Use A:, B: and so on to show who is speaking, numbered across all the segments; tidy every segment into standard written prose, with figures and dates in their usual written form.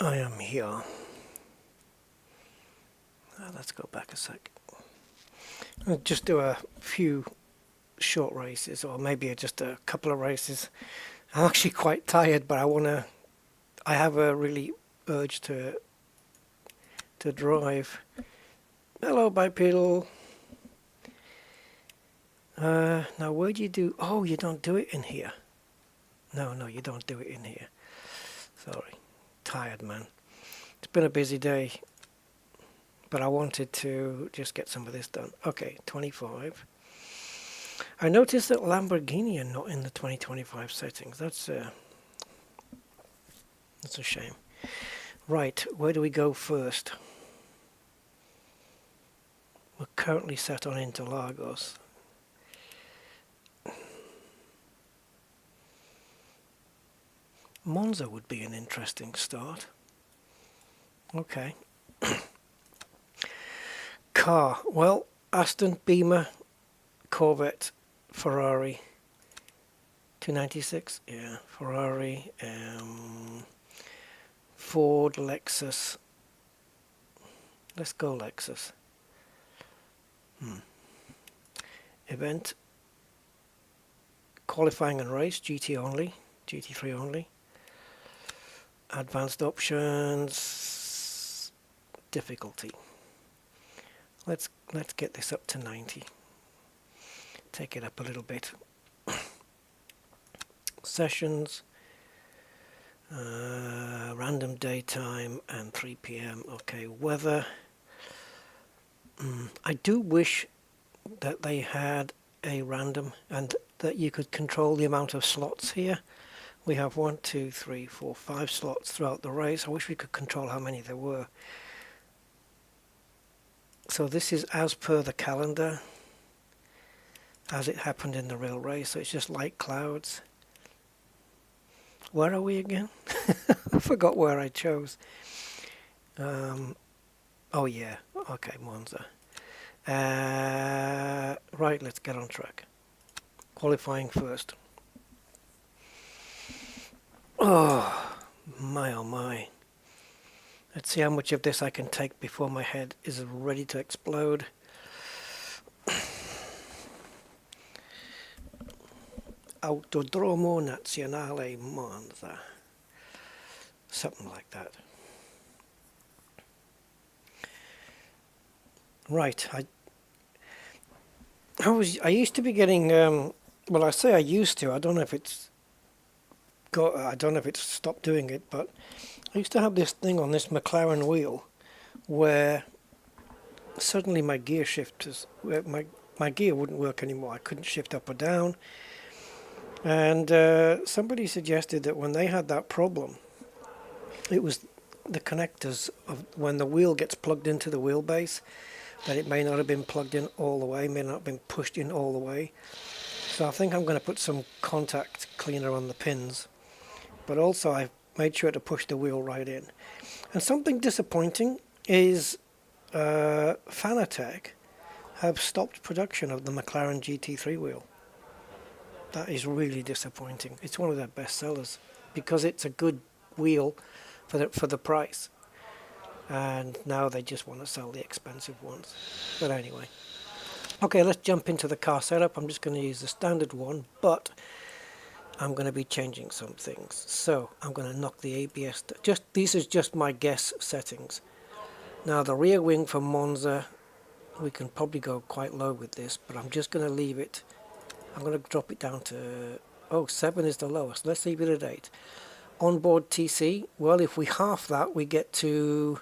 A: I am here. Let's go back a sec. I'll just do a few short races, or maybe just a couple of races. I'm actually quite tired, but I have a really urge to drive. Hello, bipedal. Now where do you do? Oh, you don't do it in here. No, you don't do it in here. Sorry, tired man. It's been a busy day, but I wanted to just get some of this done. Okay, 25. I noticed that Lamborghini are not in the 2025 settings. That's a shame. Right, where do we go first? We're currently set on Interlagos. Monza would be an interesting start. Okay. Car. Well, Aston, Beamer, Corvette, Ferrari. 296. Yeah, Ferrari. Ford, Lexus. Let's go Lexus. Event. Qualifying and race. GT only. GT3 only. Advanced options, difficulty. Let's get this up to 90. Take it up a little bit. Sessions, random daytime and 3 p.m. Okay, weather. I do wish that they had a random and that you could control the amount of slots here. We have 1, 2, 3, 4, 5 slots throughout the race. I wish we could control how many there were. So this is as per the calendar, as it happened in the real race. So it's just light clouds. Where are we again? I forgot where I chose. Oh yeah, okay, Monza. Right, let's get on track. Qualifying first. Oh my. Let's see how much of this I can take before my head is ready to explode. Autodromo Nazionale Monza. Something like that. Right, I used to be getting well, I say I used to, I don't know if it's stopped doing it, but I used to have this thing on this McLaren wheel where suddenly my gear shifters, my gear wouldn't work anymore. I couldn't shift up or down. And somebody suggested that when they had that problem, it was the connectors of when the wheel gets plugged into the wheelbase, that it may not have been plugged in all the way, may not have been pushed in all the way. So I think I'm going to put some contact cleaner on the pins. But also I've made sure to push the wheel right in. And something disappointing is Fanatec have stopped production of the McLaren GT3 wheel. That is really disappointing. It's one of their best sellers because it's a good wheel for the price. And now they just want to sell the expensive ones. But anyway. Okay, let's jump into the car setup. I'm just going to use the standard one, but I'm going to be changing some things. So I'm going to knock the ABS. These are just my guess settings. Now the rear wing for Monza, we can probably go quite low with this, but I'm just going to leave it. I'm going to drop it down to 7 is the lowest. Let's leave it at 8. Onboard TC. Well, if we half that, we get to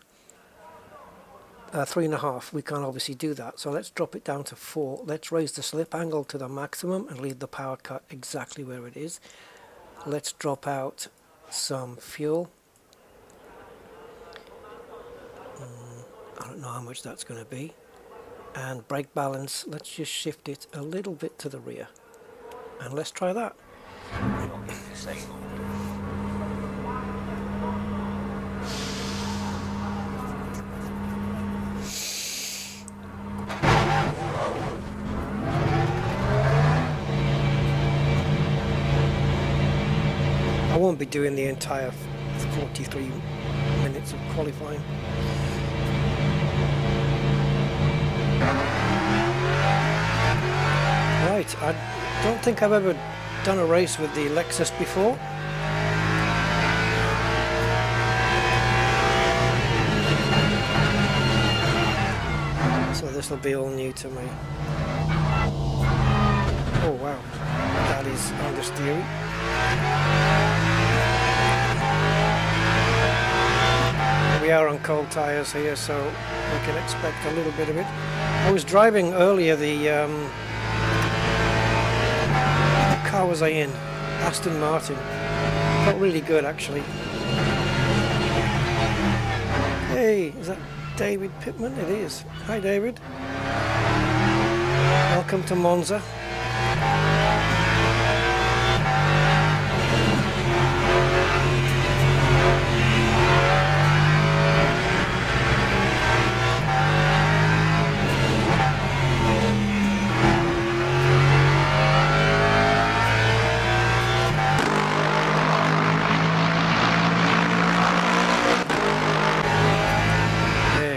A: 3.5. We can't obviously do that, so let's drop it down to 4. Let's raise the slip angle to the maximum and leave the power cut exactly where it is. Let's drop out some fuel. I don't know how much that's going to be. And brake balance, let's just shift it a little bit to the rear. And let's try that. I won't be doing the entire 43-minute qualifying. Right, I don't think I've ever done a race with the Lexus before. So this will be all new to me. Oh wow, that is understeering. We are on cold tyres here, so we can expect a little bit of it. I was driving earlier, the what car was I in? Aston Martin. Felt really good actually. Hey, is that David Pittman? It is. Hi David. Welcome to Monza.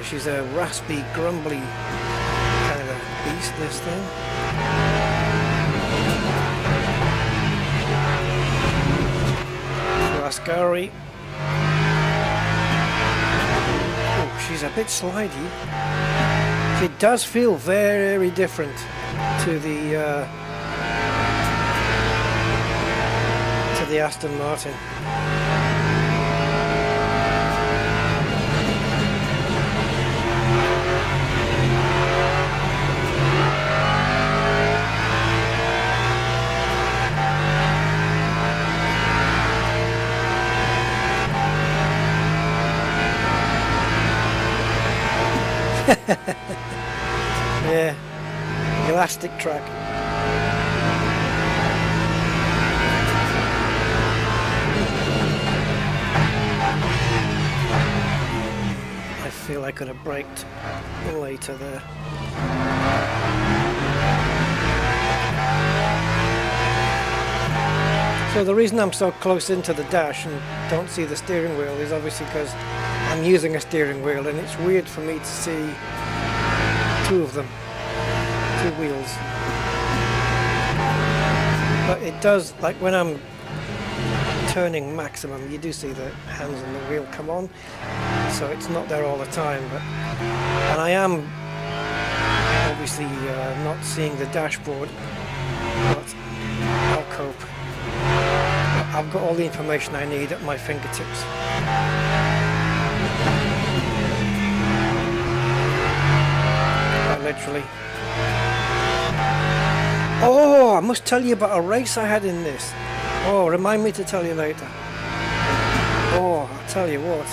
A: She's a raspy, grumbly kind of a beast, this thing. Ascari. Oh, she's a bit slidey. It does feel very different to the Aston Martin. Yeah, elastic track. I feel I could have braked later there. So the reason I'm so close into the dash and don't see the steering wheel is obviously because I'm using a steering wheel, and it's weird for me to see two of them, two wheels. But it does, like when I'm turning maximum, you do see the hands on the wheel come on, so it's not there all the time. And I am obviously not seeing the dashboard, but I'll cope. I've got all the information I need at my fingertips. Literally. Oh, I must tell you about a race I had in this. Oh, remind me to tell you later. Oh, I'll tell you what.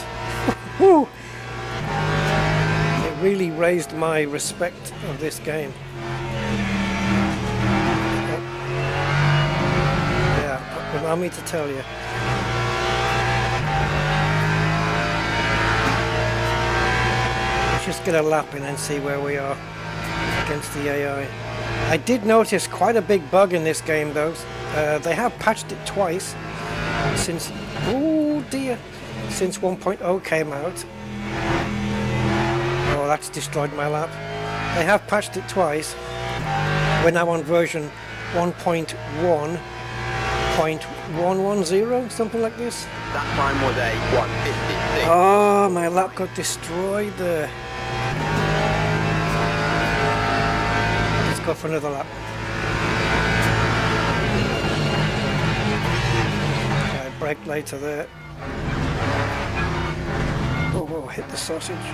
A: It really raised my respect of this game. Yeah, remind me to tell you. Let's just get a lap in and see where we are against the AI. I did notice quite a big bug in this game though. They have patched it twice since, oh dear, since 1.0 came out. Oh, that's destroyed my lap. They have patched it twice. We're now on version 1.1.110, something like this.
B: That time was a 1:56.
A: Oh, my lap got destroyed there. Go for another lap. Okay, brake later there. Oh, hit the sausage.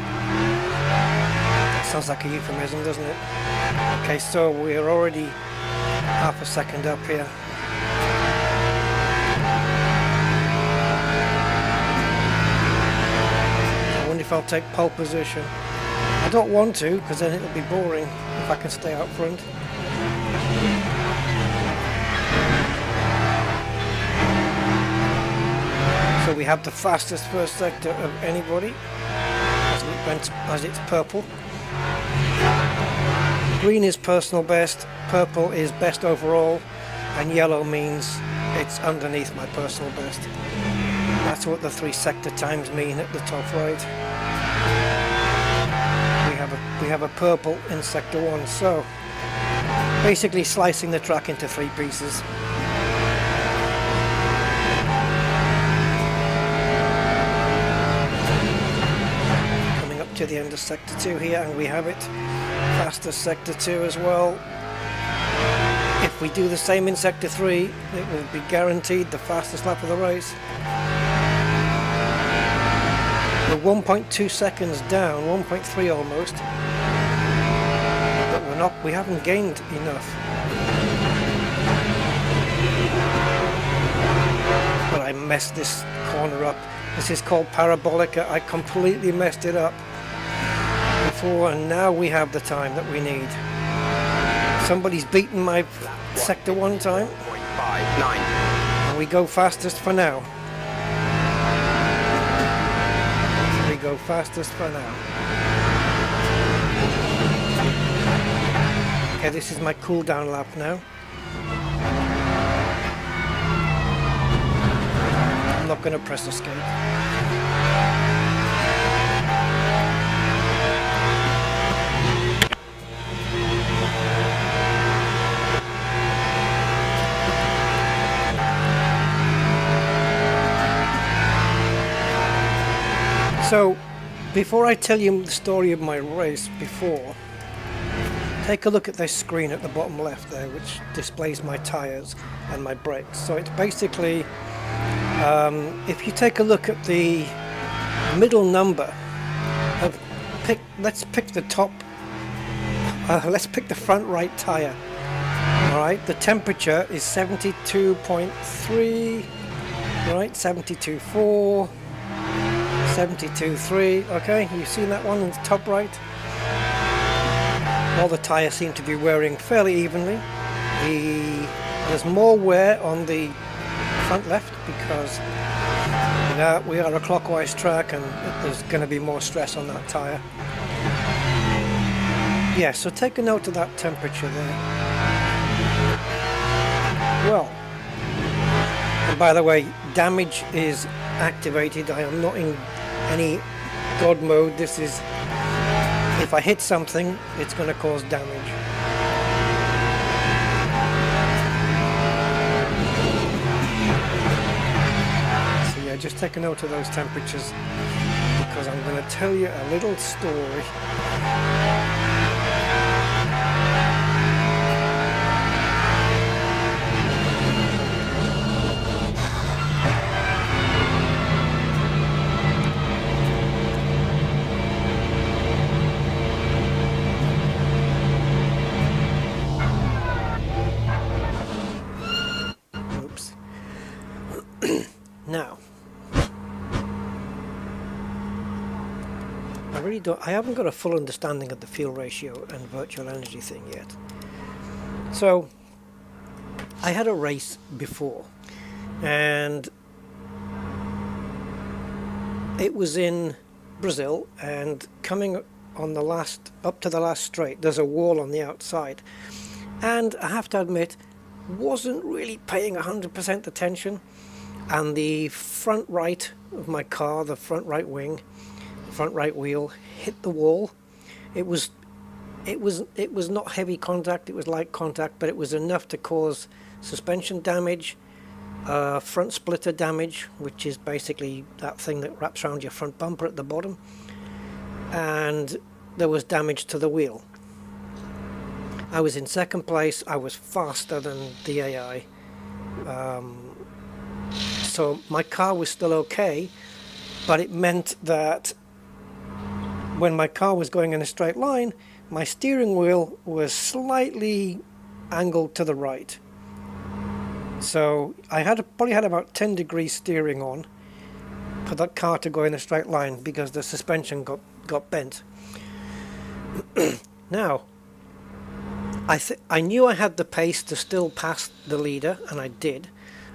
A: Sounds like a euphemism, doesn't it? Okay, so we're already half a second up here. I wonder if I'll take pole position. I don't want to, because then it'll be boring if I can stay out front. So we have the fastest first sector of anybody, as it's purple. Green is personal best, purple is best overall, and yellow means it's underneath my personal best. That's what the 3 sector times mean at the top right. We have a purple in sector 1, so basically slicing the track into 3 pieces. Coming up to the end of sector 2 here, and we have it. Fastest sector 2 as well. If we do the same in sector 3, it will be guaranteed the fastest lap of the race. We're 1.2 seconds down, 1.3 almost, but we haven't gained enough. But I messed this corner up. This is called Parabolica. I completely messed it up before, and now we have the time that we need. Somebody's beaten my sector 1 time, and we go fastest for now. Go fastest for now. Okay, this is my cool down lap now. I'm not going to press escape. So, before I tell you the story of my race before, take a look at this screen at the bottom left there, which displays my tyres and my brakes. So it's basically, if you take a look at the middle number of, let's pick the top, let's pick the front right tyre. Alright, the temperature is 72.3, right, 72.4. 72.3, okay, you've seen that one in the top right. All the tyres seem to be wearing fairly evenly. There's more wear on the front left because we are a clockwise track and there's going to be more stress on that tyre. Yeah, so take a note of that temperature there. Well, and by the way, damage is activated. I am not in any God mode. This is, if I hit something, it's going to cause damage. So yeah, just take a note of those temperatures because I'm going to tell you a little story. Now, I haven't got a full understanding of the fuel ratio and virtual energy thing yet. So, I had a race before, and it was in Brazil, and coming on up to the last straight, there's a wall on the outside, and I have to admit, wasn't really paying 100% attention. And the front right of my car, the front right wing, front right wheel hit the wall. It was not heavy contact, it was light contact, but it was enough to cause suspension damage, front splitter damage, which is basically that thing that wraps around your front bumper at the bottom, and there was damage to the wheel. I was in second place. I was faster than the AI. So my car was still okay, but it meant that when my car was going in a straight line, my steering wheel was slightly angled to the right. So I probably had about 10 degrees steering on for that car to go in a straight line because the suspension got bent. Now, I knew I had the pace to still pass the leader, and I did.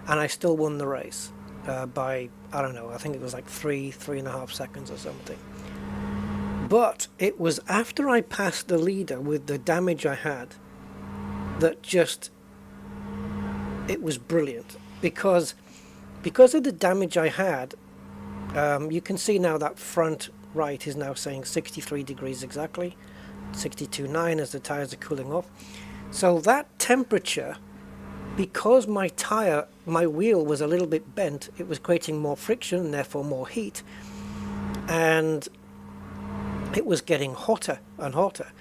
A: And I still won the race by, I don't know, I think it was like 3.5 seconds or something. But it was after I passed the leader with the damage I had that it was brilliant. Because because of the damage I had, you can see now that front right is now saying 63 degrees exactly, 62.9 as the tires are cooling off. So that temperature, because my wheel was a little bit bent, it was creating more friction and therefore more heat, and it was getting hotter and hotter.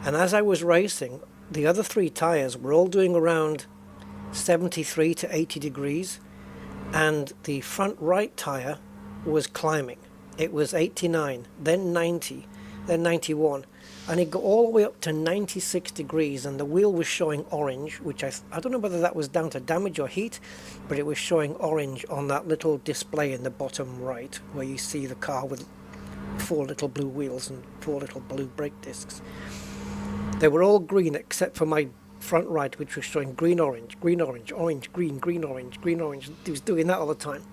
A: And as I was racing, the other three tires were all doing around 73 to 80 degrees, and the front right tire was climbing. It was 89, then 90, then 91, and it got all the way up to 96 degrees, and the wheel was showing orange, which I don't know whether that was down to damage or heat, but it was showing orange on that little display in the bottom right, where you see the car with 4 little blue wheels and 4 little blue brake discs. They were all green except for my front right, which was showing green orange, orange, green, green orange, green orange. It was doing that all the time.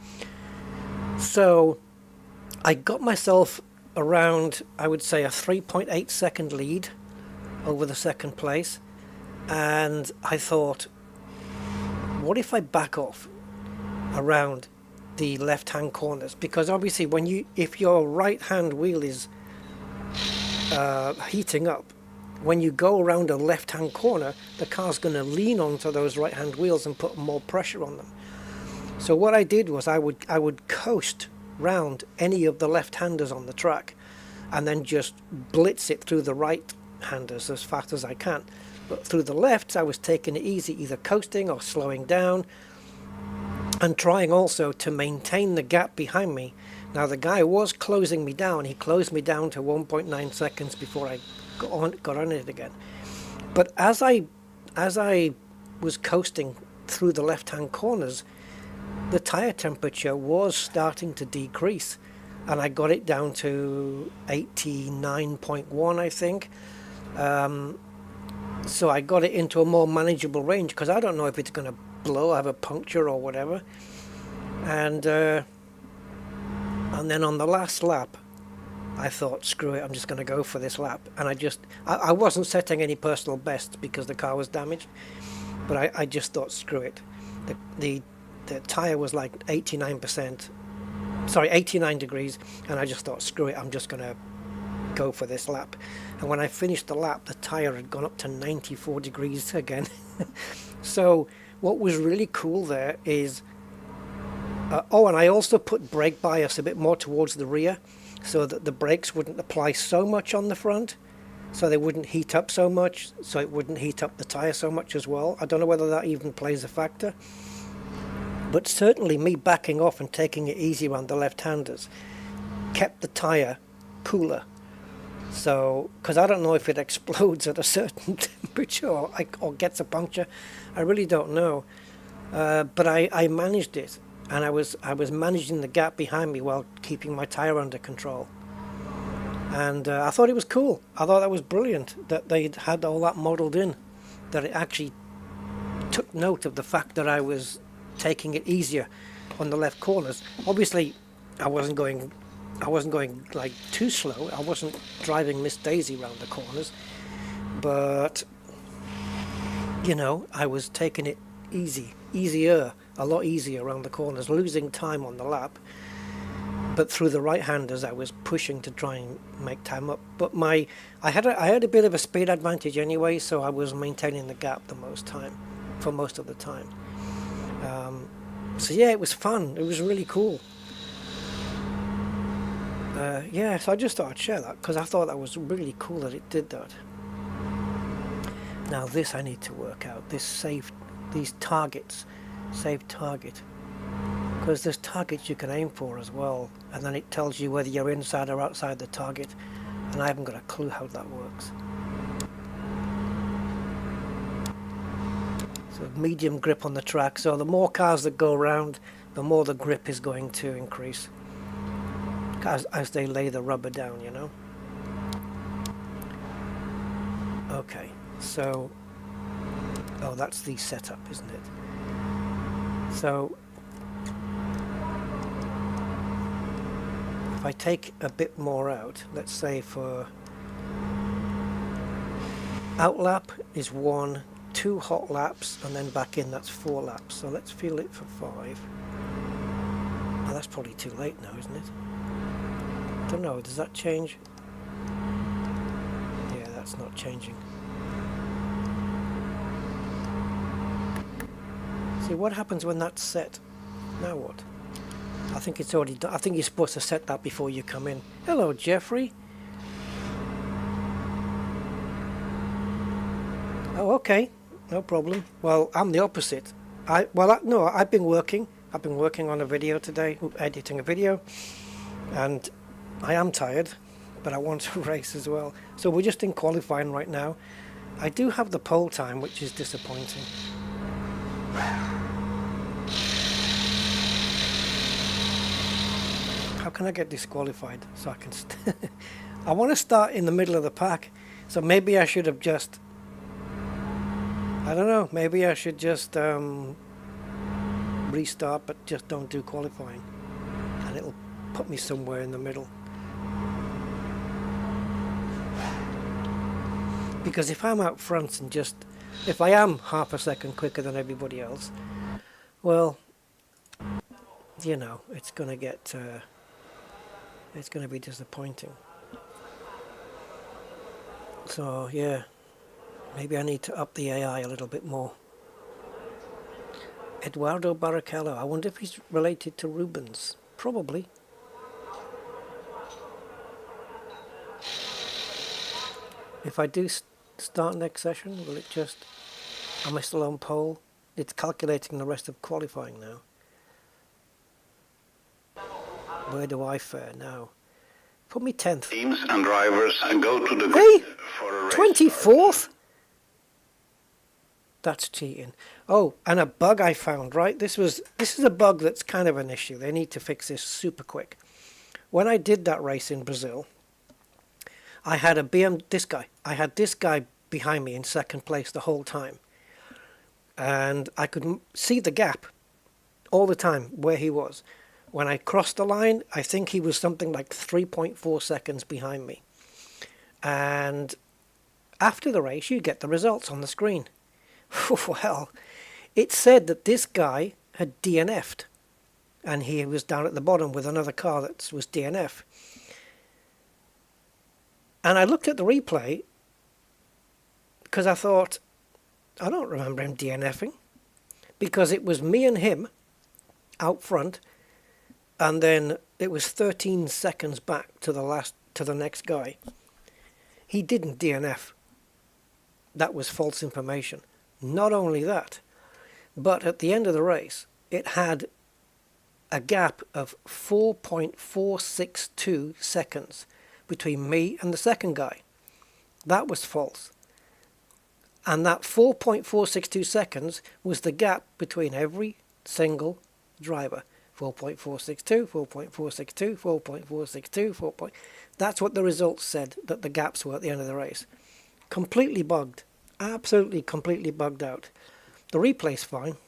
A: So I got myself around, I would say, a 3.8 second lead over the second place, and I thought, what if I back off around the left hand corners? Because obviously if your right hand wheel is heating up, when you go around a left hand corner, the car's going to lean onto those right hand wheels and put more pressure on them. So what I did was I would coast round any of the left-handers on the track and then just blitz it through the right-handers as fast as I can. But through the lefts, I was taking it easy, either coasting or slowing down, and trying also to maintain the gap behind me. Now the guy was closing me down. He closed me down to 1.9 seconds before I got on it again. But as I was coasting through the left-hand corners, the tire temperature was starting to decrease, and I got it down to 89.1, I think. So I got it into a more manageable range, because I don't know if it's going to blow, have a puncture or whatever. And then on the last lap, I thought, screw it, I'm just going to go for this lap. And I wasn't setting any personal bests because the car was damaged, but I just thought, screw it. The tire was like 89 degrees, and I just thought, screw it, I'm just going to go for this lap. And when I finished the lap, the tire had gone up to 94 degrees again. So what was really cool there is, and I also put brake bias a bit more towards the rear, so that the brakes wouldn't apply so much on the front, so they wouldn't heat up so much, so it wouldn't heat up the tire so much as well. I don't know whether that even plays a factor, but certainly me backing off and taking it easy around the left-handers kept the tire cooler. So, because I don't know if it explodes at a certain temperature or gets a puncture, I really don't know. But I managed it, and I was managing the gap behind me while keeping my tire under control. And I thought it was cool. I thought that was brilliant that they had all that modeled in, that it actually took note of the fact that I was taking it easier on the left corners. Obviously, I wasn't going like too slow. I wasn't driving Miss Daisy around the corners, but you know, I was taking it easier, a lot easier around the corners, losing time on the lap. But through the right-handers, I was pushing to try and make time up. But I had a bit of a speed advantage anyway, so I was maintaining the gap for most of the time. So yeah, it was fun. It was really cool. Yeah, so I just thought I'd share that because I thought that was really cool that it did that. Now this I need to work out. These targets, save target. Because there's targets you can aim for as well, and then it tells you whether you're inside or outside the target, and I haven't got a clue how that works. So medium grip on the track, so the more cars that go around, the more the grip is going to increase as they lay the rubber down, you know. Okay, so that's the setup, isn't it? So if I take a bit more out, let's say for outlap is 1, 2 hot laps, and then back in, that's 4 laps. So let's feel it for 5. that's probably too late now, isn't it? Don't know, does that change? Yeah, that's not changing. See, what happens when that's set? Now what? I think it's already done. I think you're supposed to set that before you come in. Hello, Jeffrey. Oh, okay. No problem. Well, I'm the opposite. No, I've been working. I've been working on a video today, editing a video, and I am tired, but I want to race as well. So we're just in qualifying right now. I do have the pole time, which is disappointing. How can I get disqualified so I can I want to start in the middle of the pack, so maybe I should have just, I don't know, maybe I should just restart, but just don't do qualifying, and it'll put me somewhere in the middle. Because if I'm out front and just, if I am half a second quicker than everybody else, well, you know, it's going to get, it's going to be disappointing. So, yeah, maybe I need to up the AI a little bit more. Eduardo Barrichello, I wonder if he's related to Rubens. Probably. If I do start next session, will it just, am I still on pole? It's calculating the rest of qualifying now. Where do I fare now? Put me 10th.
C: Teams and drivers go to the
A: Hey!
C: grid for a race
A: 24th? That's cheating. Oh, and a bug I found, right? This is a bug that's kind of an issue. They need to fix this super quick. When I did that race in Brazil, I had I had this guy behind me in second place the whole time. And I could see the gap all the time where he was. When I crossed the line, I think he was something like 3.4 seconds behind me. And after the race, you get the results on the screen. Well, it said that this guy had DNF'd, and he was down at the bottom with another car that was DNF. And I looked at the replay because I thought, I don't remember him DNFing, because it was me and him out front, and then it was 13 seconds back to the next guy. He didn't DNF. That was false information. Not only that, but at the end of the race, it had a gap of 4.462 seconds between me and the second guy. That was false. And that 4.462 seconds was the gap between every single driver. 4.462, 4.462, 4.462, 4. That's what the results said that the gaps were at the end of the race. Completely bugged. Absolutely, completely bugged out. The replay's fine.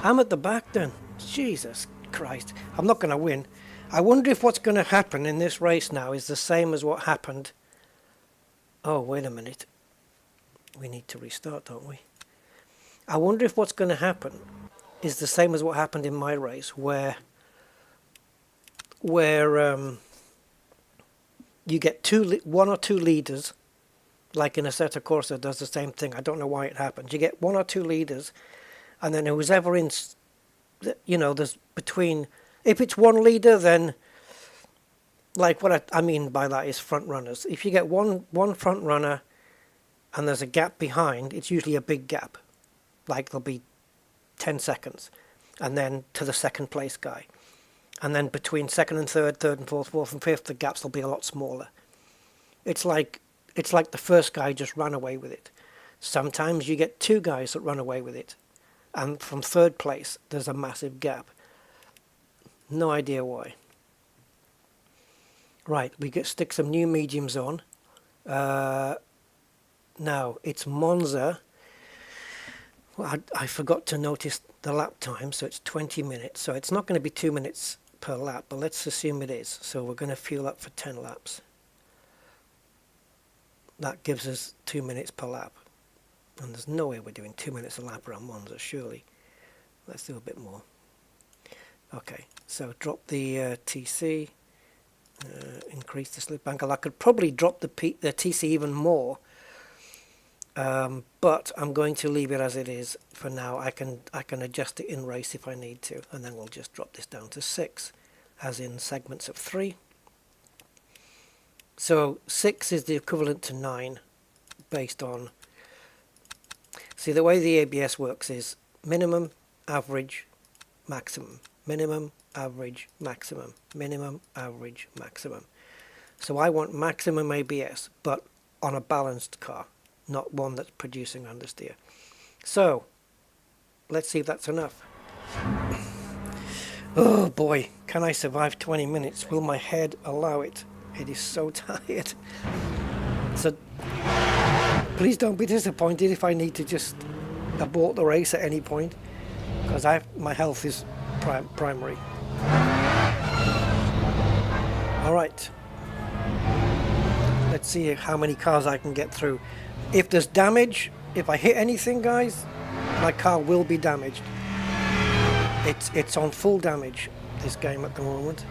A: I'm at the back then. Jesus Christ. I'm not going to win. I wonder if what's going to happen in this race now is the same as what happened. Oh, wait a minute. We need to restart, don't we? I wonder if what's going to happen is the same as what happened in my race, where you get one or two leaders, like in Assetto Corsa does the same thing. I don't know why it happens. You get one or two leaders, and then who's ever in, there's between, if it's one leader, then, like what I mean by that is front runners. If you get one front runner and there's a gap behind, it's usually a big gap. Like there'll be 10 seconds, and then to the second place guy. And then between second and third and fourth and fifth, the gaps will be a lot smaller. It's like the first guy just ran away with it. Sometimes you get two guys that run away with it. And from third place, there's a massive gap. No idea why. Right, we stick some new mediums on. Now, it's Monza. Well, I forgot to notice the lap time, so it's 20 minutes. So it's not going to be 2 minutes per lap, but let's assume it is. So we're going to fuel up for 10 laps. That gives us 2 minutes per lap. And there's no way we're doing 2 minutes a lap around Monza, surely. Let's do a bit more. Okay, so drop the TC, increase the slip angle. I could probably drop the TC even more, but I'm going to leave it as it is for now. I can adjust it in race if I need to, and then we'll just drop this down to 6, as in segments of 3. So 6 is the equivalent to 9, based on... See, the way the ABS works is minimum, average, maximum. Minimum, average, maximum. Minimum, average, maximum. So I want maximum ABS, but on a balanced car, not one that's producing understeer. So, let's see if that's enough. Oh boy, can I survive 20 minutes? Will my head allow it? It is so tired. So, please don't be disappointed if I need to just abort the race at any point, because my health is primary. Alright, let's see how many cars I can get through. If there's damage, if I hit anything, guys, my car will be damaged. It's on full damage, this game at the moment.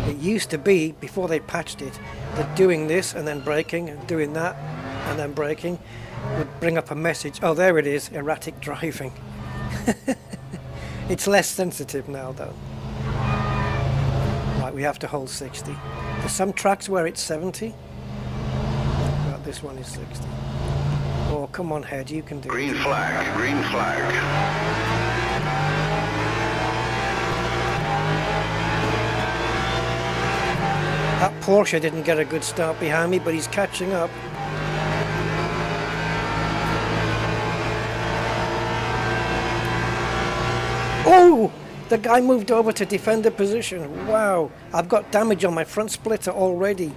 A: It used to be, before they patched it, that doing this and then braking and doing that and then braking would bring up a message. Oh, there it is, erratic driving. It's less sensitive now, though. Right, we have to hold 60. There's some tracks where it's 70, but this one is 60. Oh, come on, head, you can do it.
C: Green flag, green flag.
A: That Porsche didn't get a good start behind me, but he's catching up. Oh! The guy moved over to defend the position. Wow! I've got damage on my front splitter already.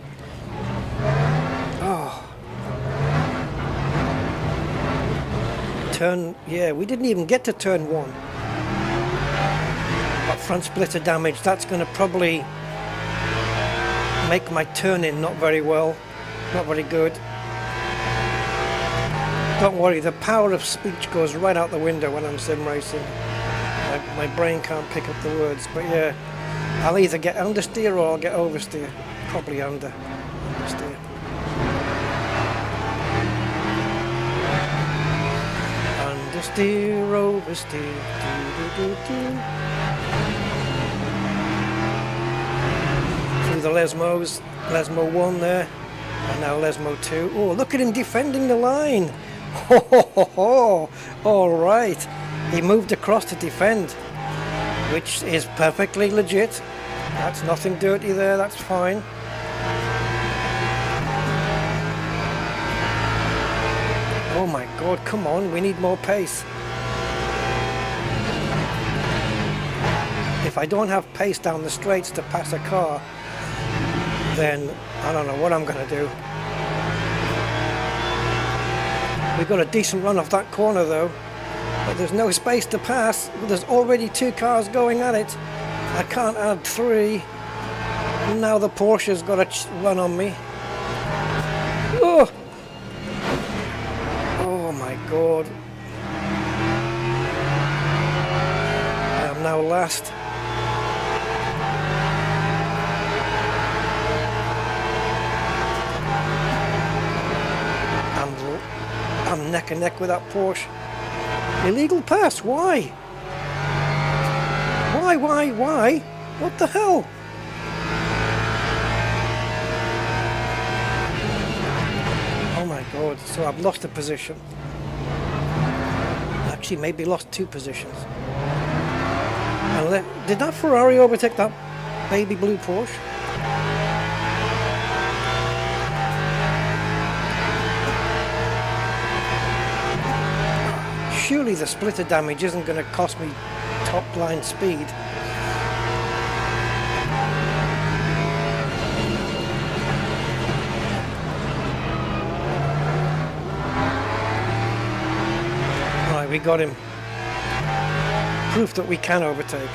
A: Oh. Yeah, we didn't even get to turn 1. Got front splitter damage. That's going to probably make my turn-in not very well, not very good. Don't worry, the power of speech goes right out the window when I'm sim racing. My brain can't pick up the words, but yeah, I'll either get understeer or I'll get oversteer. Probably understeer. Understeer, oversteer, do-do-do-do. Through the Lesmos, Lesmo 1 there, and now Lesmo 2. Oh, look at him defending the line. Ho ho ho ho. All right, he moved across to defend, which is perfectly legit. That's nothing dirty there, that's fine. Oh my god, come on, we need more pace. If I don't have pace down the straights to pass a car, then I don't know what I'm going to do. We got a decent run off that corner though, but there's no space to pass. There's already 2 cars going at it. I can't add 3. Now the Porsche's got a run on me. Oh! Oh my god. I am now last. I'm neck and neck with that Porsche. Illegal pass, why? Why? What the hell? Oh my god, so I've lost a position. Actually, maybe lost 2 positions. And did that Ferrari overtake that baby blue Porsche? Surely the splitter damage isn't going to cost me top line speed. Right, we got him. Proof that we can overtake.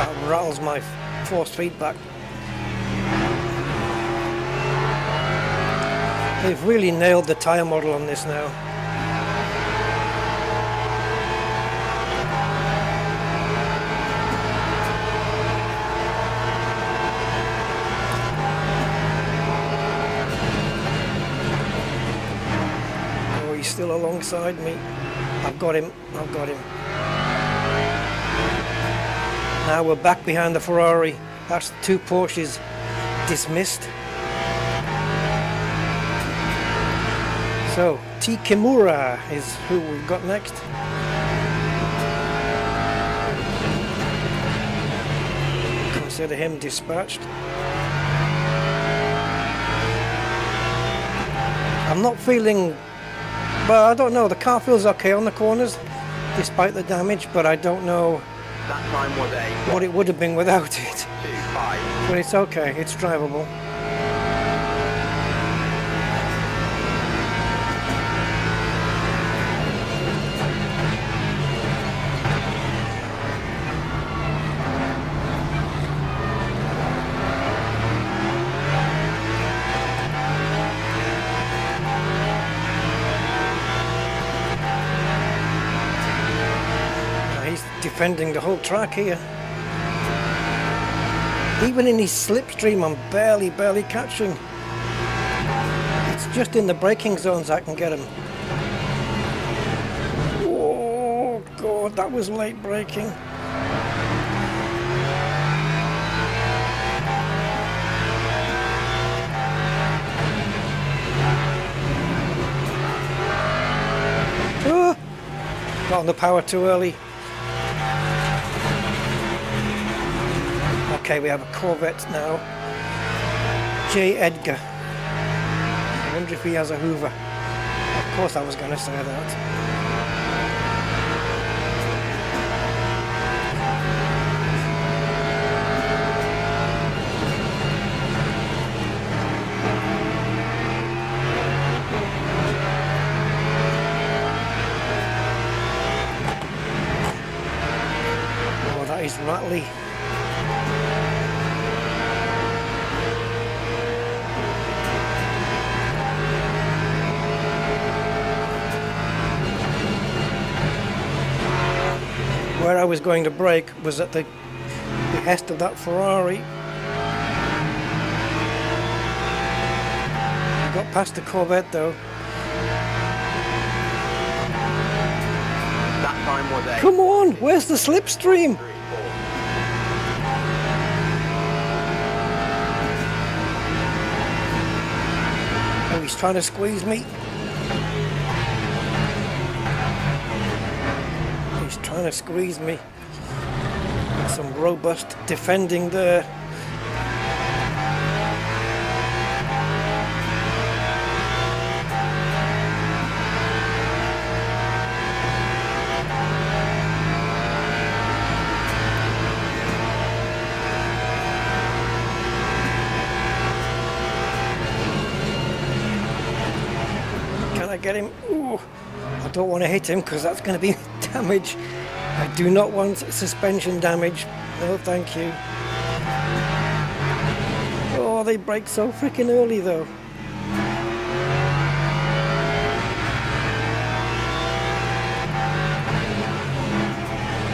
A: That rattles my force feedback. They've really nailed the tyre model on this now. Oh, he's still alongside me. I've got him. I've got him. Now we're back behind the Ferrari. That's 2 Porsches dismissed. So, T. Kimura is who we've got next. Consider him dispatched. I'm not feeling, well, I don't know, the car feels okay on the corners despite the damage, but I don't know
B: That time was a
A: what it would have been without it.
B: 1.25.
A: But it's okay, it's drivable. Defending the whole track here. Even in his slipstream, I'm barely catching. It's just in the braking zones I can get him. Oh God, that was late braking. Oh, got on the power too early. Okay, we have a Corvette now. J. Edgar. I wonder if he has a Hoover. Of course I was going to say that. Oh, that is rattly. Where I was going to brake was at the behest of that Ferrari. Got past the Corvette though.
B: That time was a
A: Come on, where's the slipstream?
B: 3.4.
A: Oh, he's trying to squeeze me. He's trying to squeeze me. Some robust defending there. Can I get him? Ooh, I don't want to hit him because that's going to be damage. I do not want suspension damage. No, thank you. Oh, they brake so freaking early though.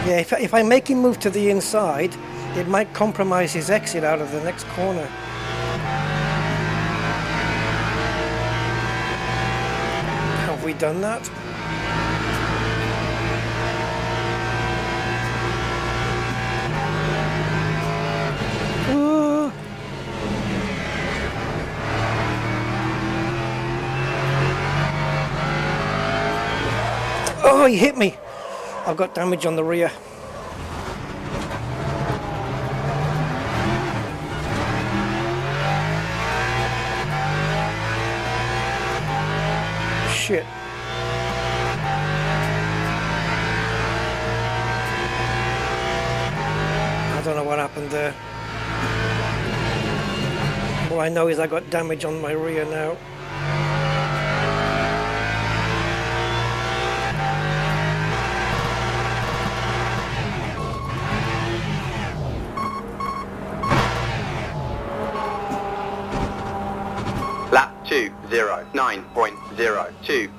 A: Yeah, if I make him move to the inside, it might compromise his exit out of the next corner. Have we done that? Oh, he hit me. I've got damage on the rear. Shit. I don't know what happened there. All I know is I got damage on my rear now.
B: 9.02.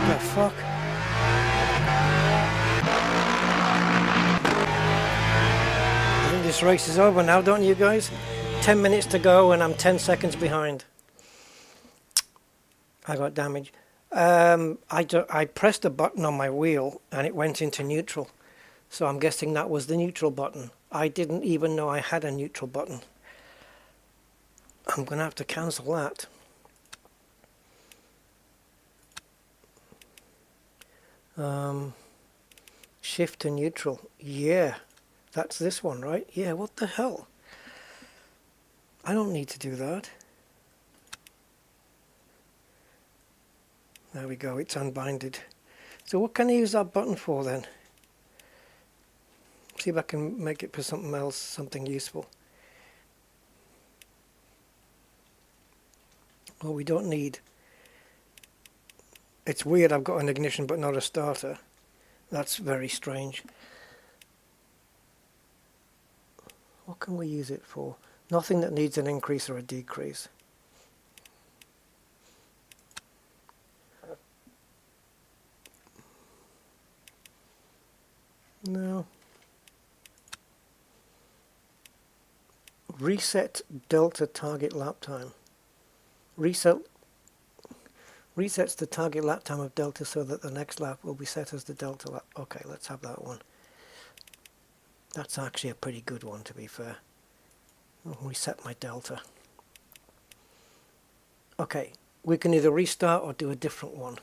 A: The fuck? I think this race is over now, don't you guys? 10 minutes to go and I'm 10 seconds behind. I got damage. I pressed a button on my wheel and it went into neutral. So I'm guessing that was the neutral button. I didn't even know I had a neutral button. I'm going to have to cancel that. Shift to neutral. Yeah, that's this one, right? Yeah, what the hell? I don't need to do that. There we go, it's unbinded. So what can I use that button for then? See if I can make it for something else, something useful. Well, we don't need... It's weird I've got an ignition but not a starter. That's very strange. What can we use it for? Nothing that needs an increase or a decrease. No. Reset delta target lap time. Resets the target lap time of delta so that the next lap will be set as the delta lap. Okay, let's have that one. That's actually a pretty good one, to be fair. I'll reset my delta. Okay, we can either restart or do a different one.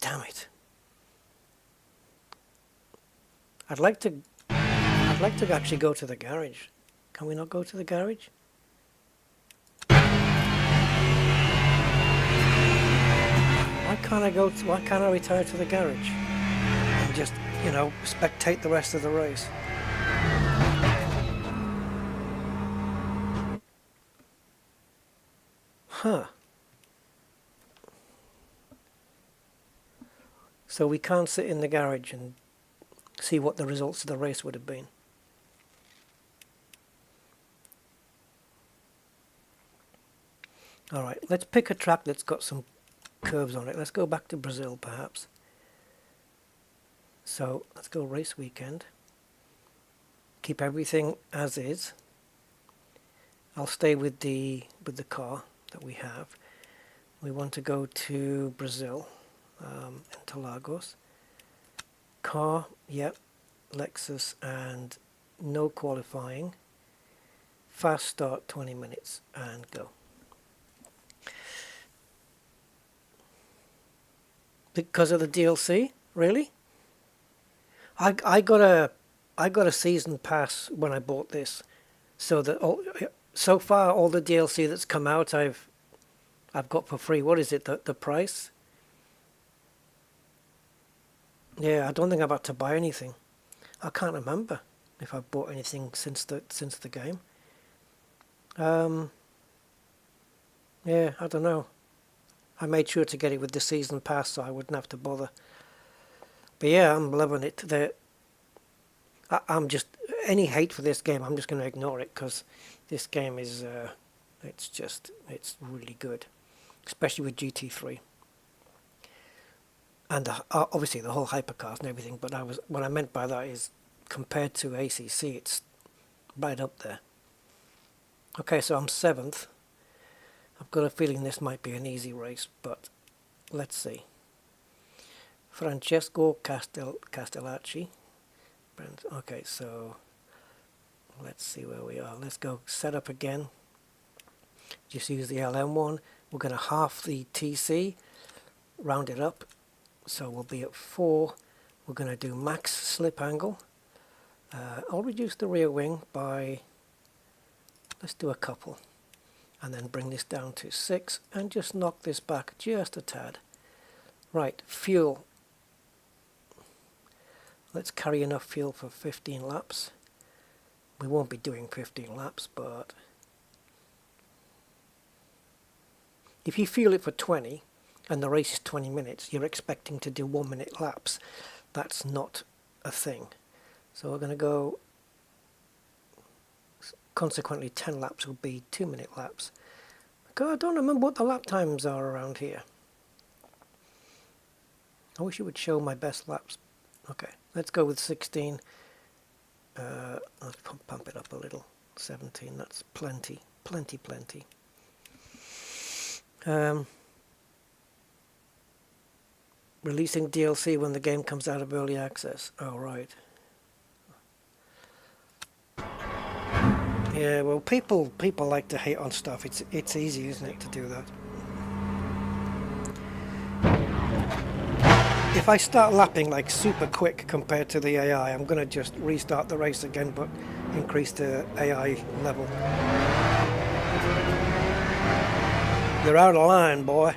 A: Damn it. I'd like to actually go to the garage. Can we not go to the garage? Why can't I retire to the garage and just, you know, spectate the rest of the race? Huh. So we can't sit in the garage and see what the results of the race would have been. Alright, let's pick a track that's got some curves on it. Let's go back to Brazil perhaps. So let's go race weekend. Keep everything as is. I'll stay with the car that we have. We want to go to Brazil, Interlagos. Car, yep, Lexus, and no qualifying. Fast start, 20 minutes, and go. Because of the DLC, really? I got a season pass when I bought this, so that so far all the DLC that's come out I've got for free. What is it? The price? Yeah, I don't think I've had to buy anything. I can't remember if I've bought anything since the game. Yeah, I don't know. I made sure to get it with the season pass so I wouldn't have to bother. But yeah, I'm loving it. I'm just, any hate for this game, I'm just going to ignore it, because this game is, it's really good, especially with GT3. And obviously the whole hypercars and everything, but what I meant by that is, compared to ACC, it's right up there. Okay, so I'm 7th. I've got a feeling this might be an easy race, but let's see. Francesco Castellacci. Okay, so let's see where we are. Let's go set up again. Just use the LM one. We're going to half the TC, round it up, so we'll be at 4. We're going to do max slip angle. I'll reduce the rear wing by, let's do a couple, and then bring this down to 6 and just knock this back just a tad. Right, fuel. Let's carry enough fuel for 15 laps. We won't be doing 15 laps, but if you fuel it for 20 and the race is 20 minutes, you're expecting to do 1 minute laps. That's not a thing. So we're going to go consequently 10 laps will be 2-minute laps. I don't remember what the lap times are around here. I wish it would show my best laps. Okay, let's go with 16. Let's pump it up a little. 17, that's plenty. Plenty. Releasing DLC when the game comes out of early access. Oh, right. Yeah, well, people like to hate on stuff. It's easy, isn't it, to do that? If I start lapping like super quick compared to the AI, I'm going to just restart the race again, but increase the AI level. You're out of line, boy.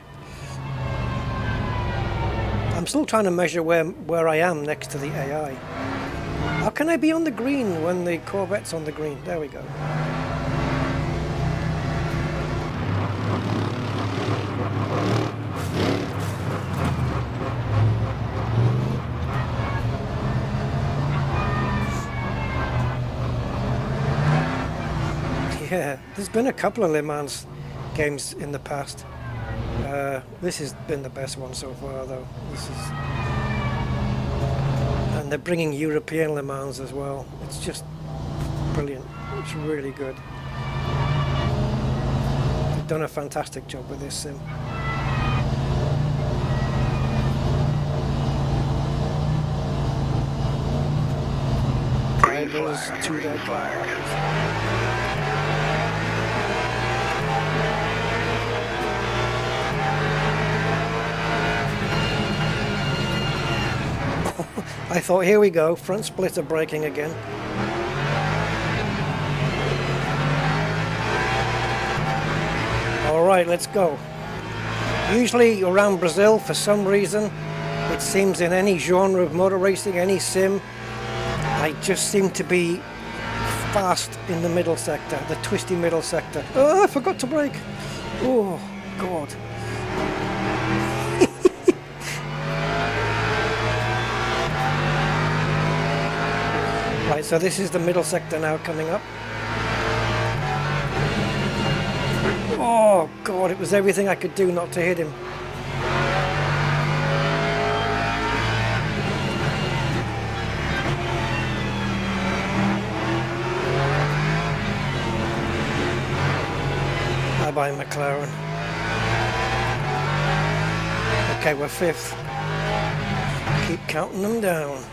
A: I'm still trying to measure where I am next to the AI. How can I be on the green when the Corvette's on the green? There we go. Yeah, there's been a couple of Le Mans games in the past. This has been the best one so far, though. And they're bringing European Le Mans as well. It's just brilliant. It's really good. They've done a fantastic job with this sim. Drivers to their cars. I thought, here we go, front splitter braking again. Alright, let's go. Usually around Brazil, for some reason, it seems in any genre of motor racing, any sim, I just seem to be fast in the middle sector, the twisty middle sector. Oh, I forgot to brake. Oh, God. Right, so this is the middle sector now coming up. Oh, God, it was everything I could do not to hit him. Bye-bye, McLaren. Okay, we're 5th. Keep counting them down.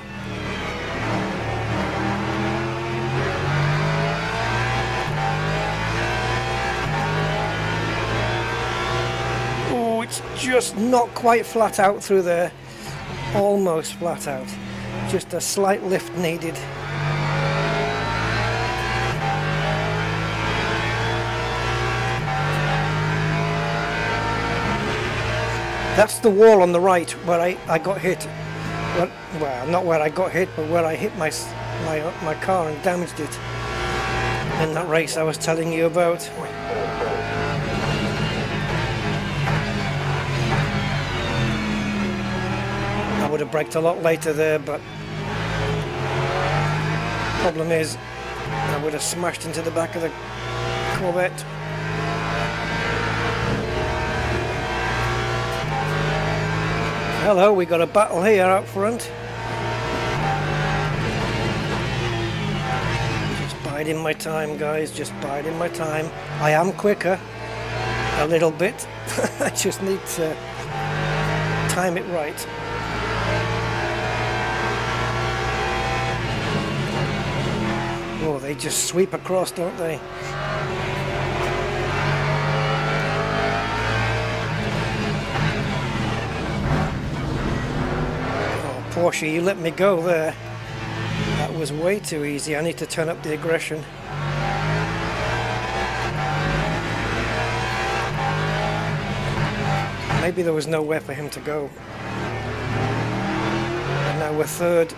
A: It's just not quite flat out through there. Almost flat out. Just a slight lift needed. That's the wall on the right where I got hit. Well, not where I got hit, but where I hit my car and damaged it in that race I was telling you about. I would have braked a lot later there, but problem is I would have smashed into the back of the Corvette. Hello, we got a battle here out front. Just biding my time, guys, just biding my time. I am quicker, a little bit. I just need to time it right. Oh, they just sweep across, don't they? Oh, Porsche, you let me go there. That was way too easy. I need to turn up the aggression. Maybe there was nowhere for him to go. And now we're 3rd.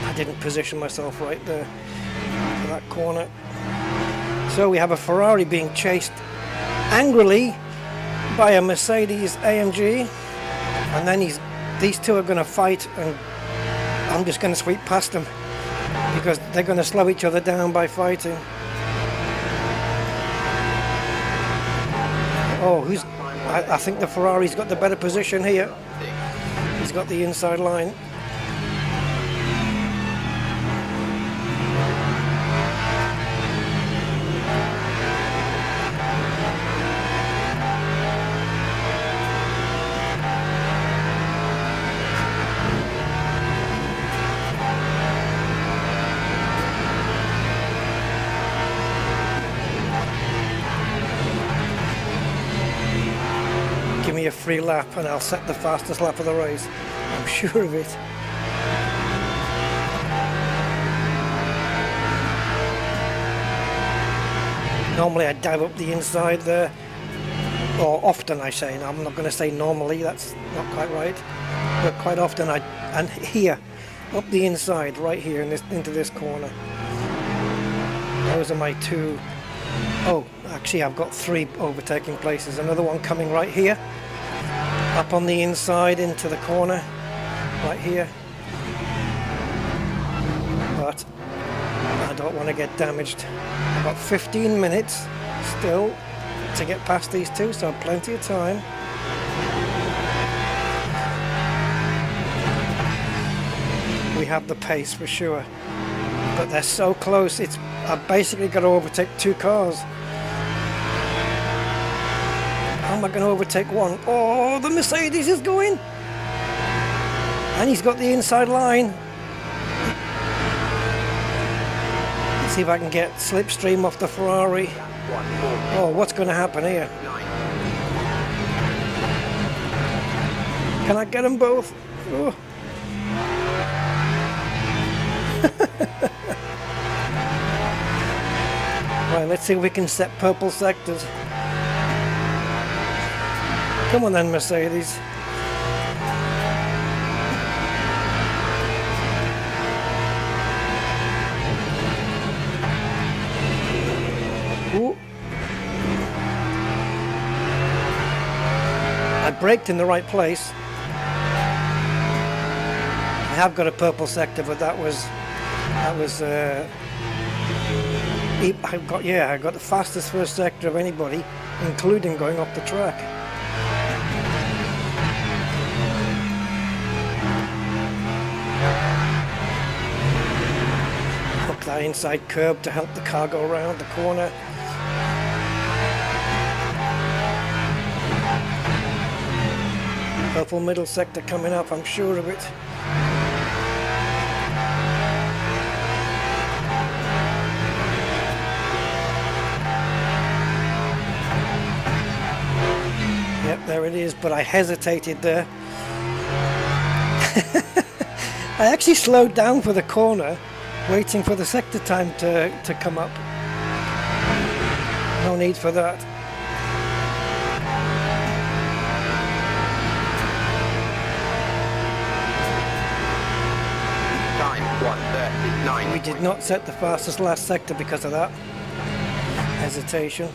A: I didn't position myself right there for that corner. So we have a Ferrari being chased angrily by a Mercedes AMG, and then he's these two are going to fight, and I'm just going to sweep past them because they're going to slow each other down by fighting. Oh, I think the Ferrari's got the better position here. He's got the inside line. Give me a free lap and I'll set the fastest lap of the race. I'm sure of it. Normally I dive up the inside there, or often I say. I'm not going to say normally, that's not quite right, but quite often and here, up the inside, right here into this corner. Those are my two. Oh, actually I've got three overtaking places. Another one coming right here, up on the inside into the corner, right here. But I don't want to get damaged. I've got 15 minutes still to get past these two, so plenty of time. We have the pace for sure, but they're so close. I've basically got to overtake two cars. How am I going to overtake one? Oh, the Mercedes is going! And he's got the inside line. Let's see if I can get slipstream off the Ferrari. Oh, what's going to happen here? Can I get them both? Oh. Right, let's see if we can set purple sectors. Come on then, Mercedes. Ooh. I braked in the right place. I have got a purple sector, but I got the fastest first sector of anybody, including going off the track. Hook that inside curb to help the car go around the corner. Purple middle sector coming up, I'm sure of it. Yep, there it is, but I hesitated there. I actually slowed down for the corner, waiting for the sector time to come up. No need for that.
B: Time 1:39.
A: We did not set the fastest last sector because of that hesitation.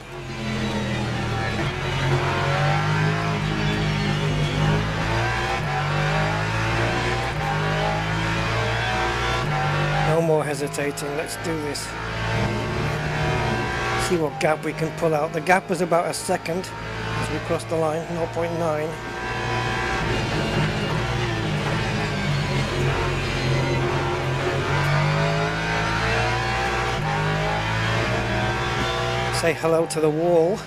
A: No more hesitating, let's do this. See what gap we can pull out. The gap was about a second as we crossed the line, 0.9. Say hello to the wall.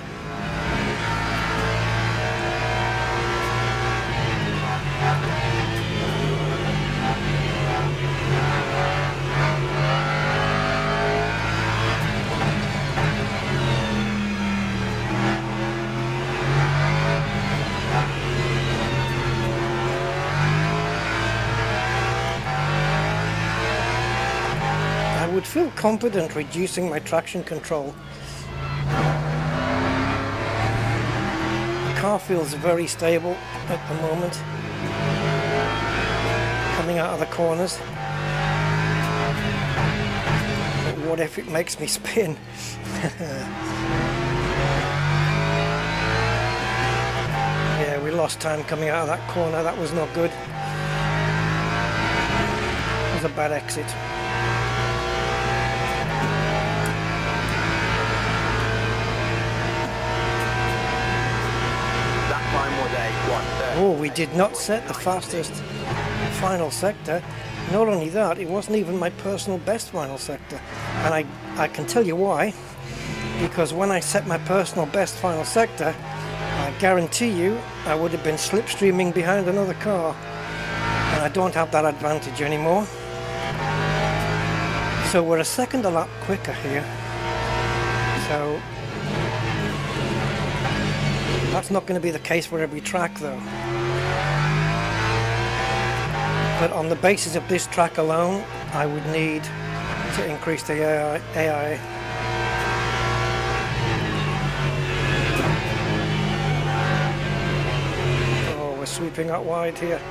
A: I would feel confident reducing my traction control. The car feels very stable at the moment, coming out of the corners. But what if it makes me spin? Yeah, we lost time coming out of that corner, that was not good. was a bad exit.
B: That time was a 1:30.
A: Oh, we did not set the fastest final sector. Not only that, it wasn't even my personal best final sector. And I can tell you why. Because when I set my personal best final sector, I guarantee you I would have been slipstreaming behind another car. And I don't have that advantage anymore. So we're a second a lap quicker here. So that's not going to be the case for every track though. But on the basis of this track alone, I would need to increase the AI. Oh, we're sweeping out wide here.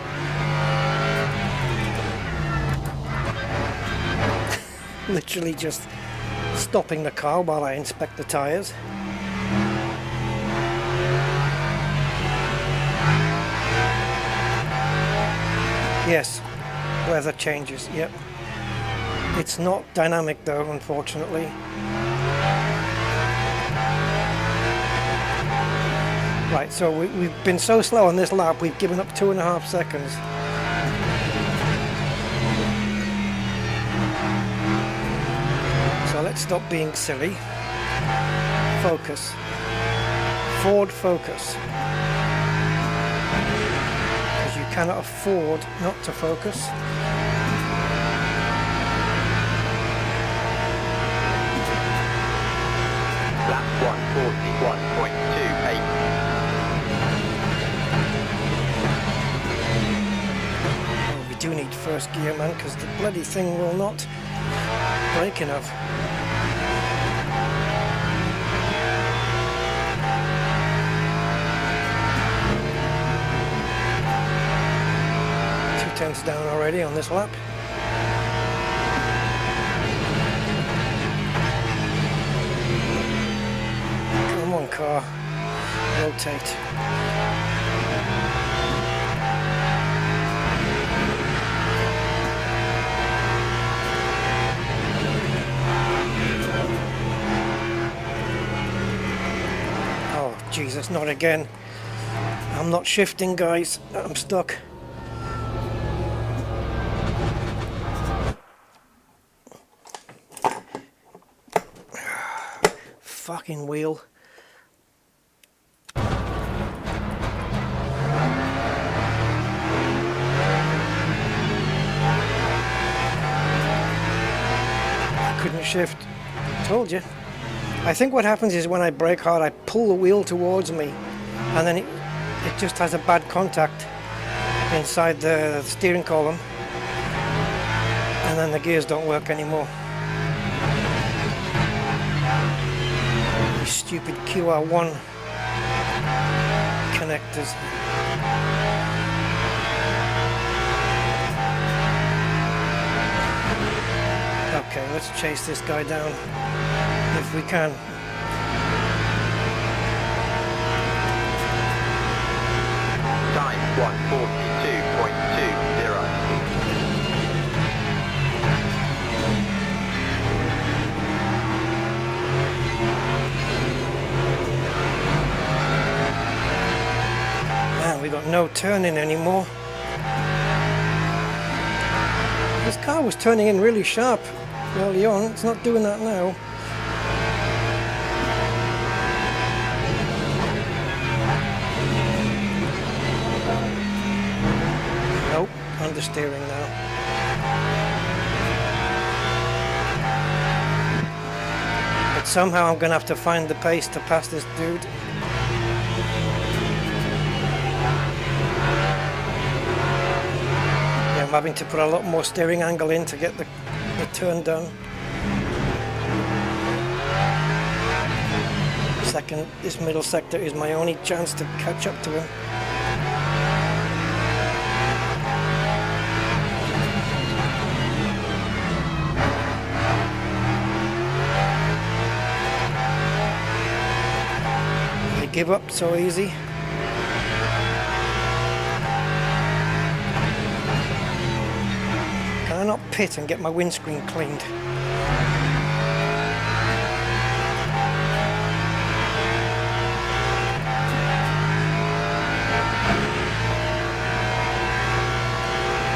A: Literally just stopping the car while I inspect the tyres. Yes, weather changes, yep. It's not dynamic though, unfortunately. Right, so we've been so slow on this lap, we've given up 2.5 seconds. So let's stop being silly. Focus. Forward focus. Because you cannot afford not to focus.
B: Lap 141.28.
A: Oh, we do need first gear, man, because the bloody thing will not brake enough. Tenths down already on this lap. Come on, car. Rotate. Oh, Jesus, not again. I'm not shifting, guys. I'm stuck. Fucking wheel. I couldn't shift. Told you. I think what happens is when I brake hard, I pull the wheel towards me, and then it just has a bad contact inside the steering column, and then the gears don't work anymore. Stupid QR1 connectors. Okay, let's chase this guy down if we can.
B: Time 142.20.
A: We got no turning anymore. This car was turning in really sharp early on. It's not doing that now. Nope, understeering now. But somehow I'm going to have to find the pace to pass this dude. I'm having to put a lot more steering angle in to get the turn done. This middle sector is my only chance to catch up to him. They give up so easy. not pit and get my windscreen cleaned?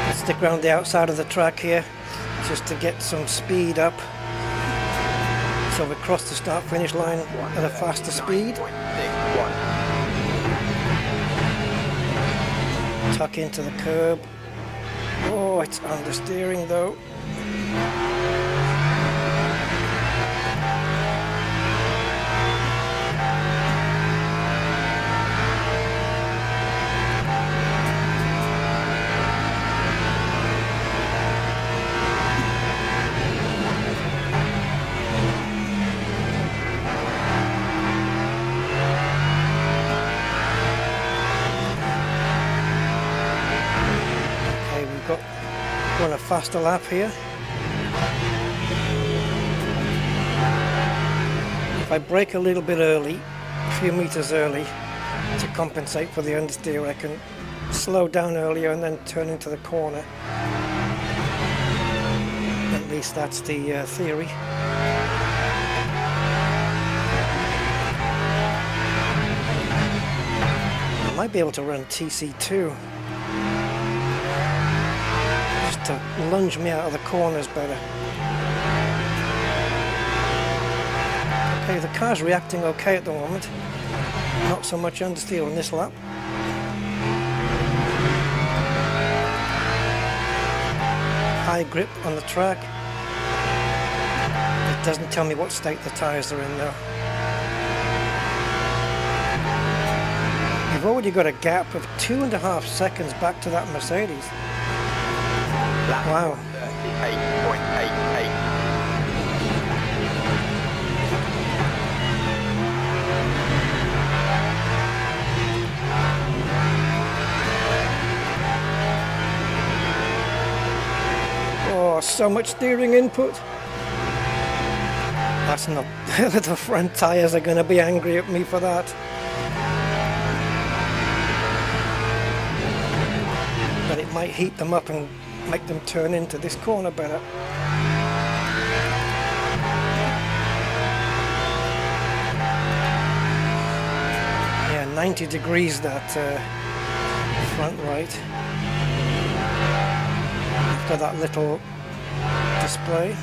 A: I'll stick around the outside of the track here just to get some speed up. So we cross the start finish line at a faster speed.
B: 9.61.
A: Tuck into the curb. Oh, it's understeering though. Run a faster lap here. If I brake a little bit early, a few meters early, to compensate for the understeer, I can slow down earlier and then turn into the corner. At least that's the theory. I might be able to run TC2. To lunge me out of the corners better. Okay, the car's reacting okay at the moment. Not so much understeer on this lap. High grip on the track. It doesn't tell me what state the tyres are in though. You've already got a gap of 2.5 seconds back to that Mercedes. Wow.
B: 38.88.
A: Oh, so much steering input. That's not... the front tyres are going to be angry at me for that. But it might heat them up and make them turn into this corner better. Yeah, 90 degrees that front right. After that little display.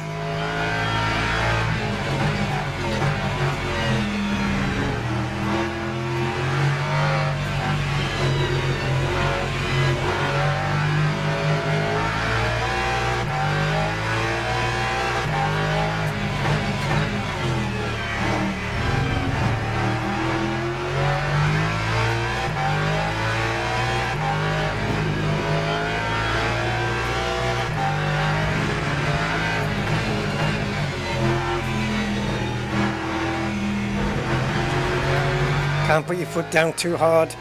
A: Can't put your foot down too hard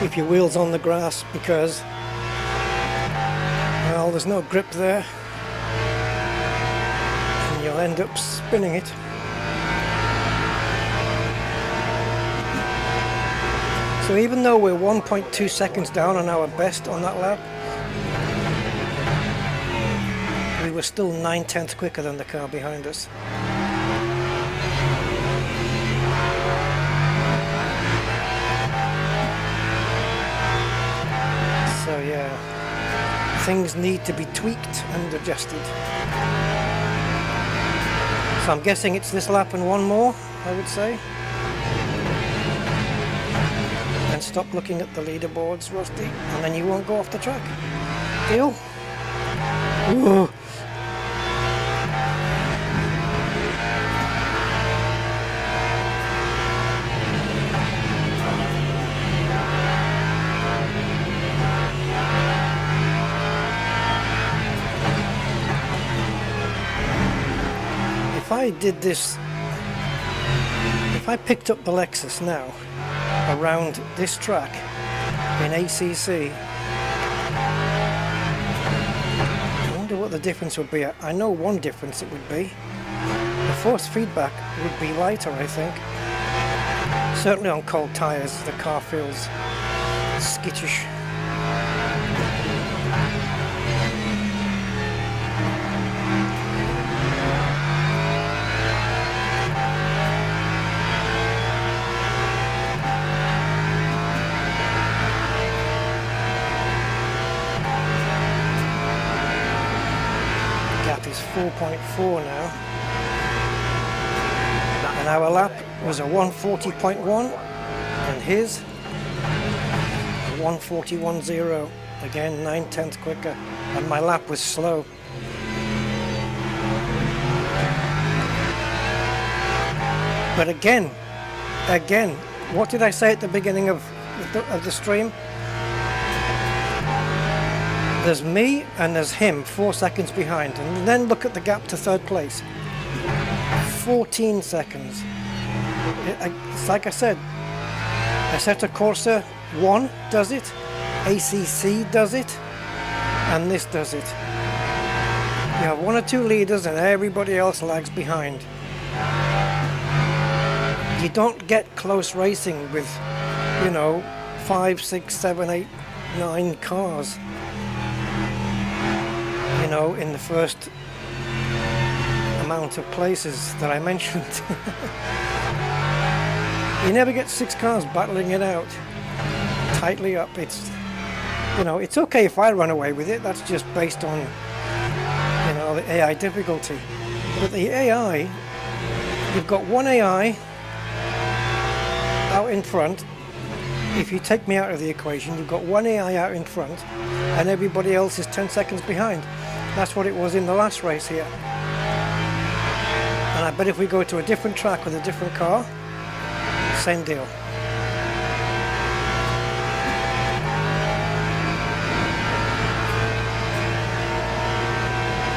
A: if your wheel's on the grass because, well, there's no grip there and you'll end up spinning it. So even though we're 1.2 seconds down on our best on that lap, we were still 9/10 quicker than the car behind us. So yeah, things need to be tweaked and adjusted. So I'm guessing it's this lap and one more, I would say. And stop looking at the leaderboards, Rusty, and then you won't go off the track. Deal? Ooh. If I did this, if I picked up the Lexus now around this track in ACC, I wonder what the difference would be. I know one difference it would be. The force feedback would be lighter, I think. Certainly on cold tyres, the car feels skittish. is 4.4 now. And our lap was a 140.1 and his 141.0. Again, 9/10 quicker. And my lap was slow. But again, what did I say at the beginning of the stream? There's me and there's him 4 seconds behind, and then look at the gap to third place. 14 seconds. It's like I said, Assetto Corsa 1 does it, ACC does it, and this does it. You have one or two leaders and everybody else lags behind. You don't get close racing with, 5, 6, 7, 8, 9 cars. In the first amount of places that I mentioned. You never get 6 cars battling it out tightly up. It's okay if I run away with it. That's just based on the AI difficulty. But the AI, you've got one AI out in front. If you take me out of the equation, you've got one AI out in front and everybody else is 10 seconds behind. That's what it was in the last race here. And I bet if we go to a different track with a different car, same deal.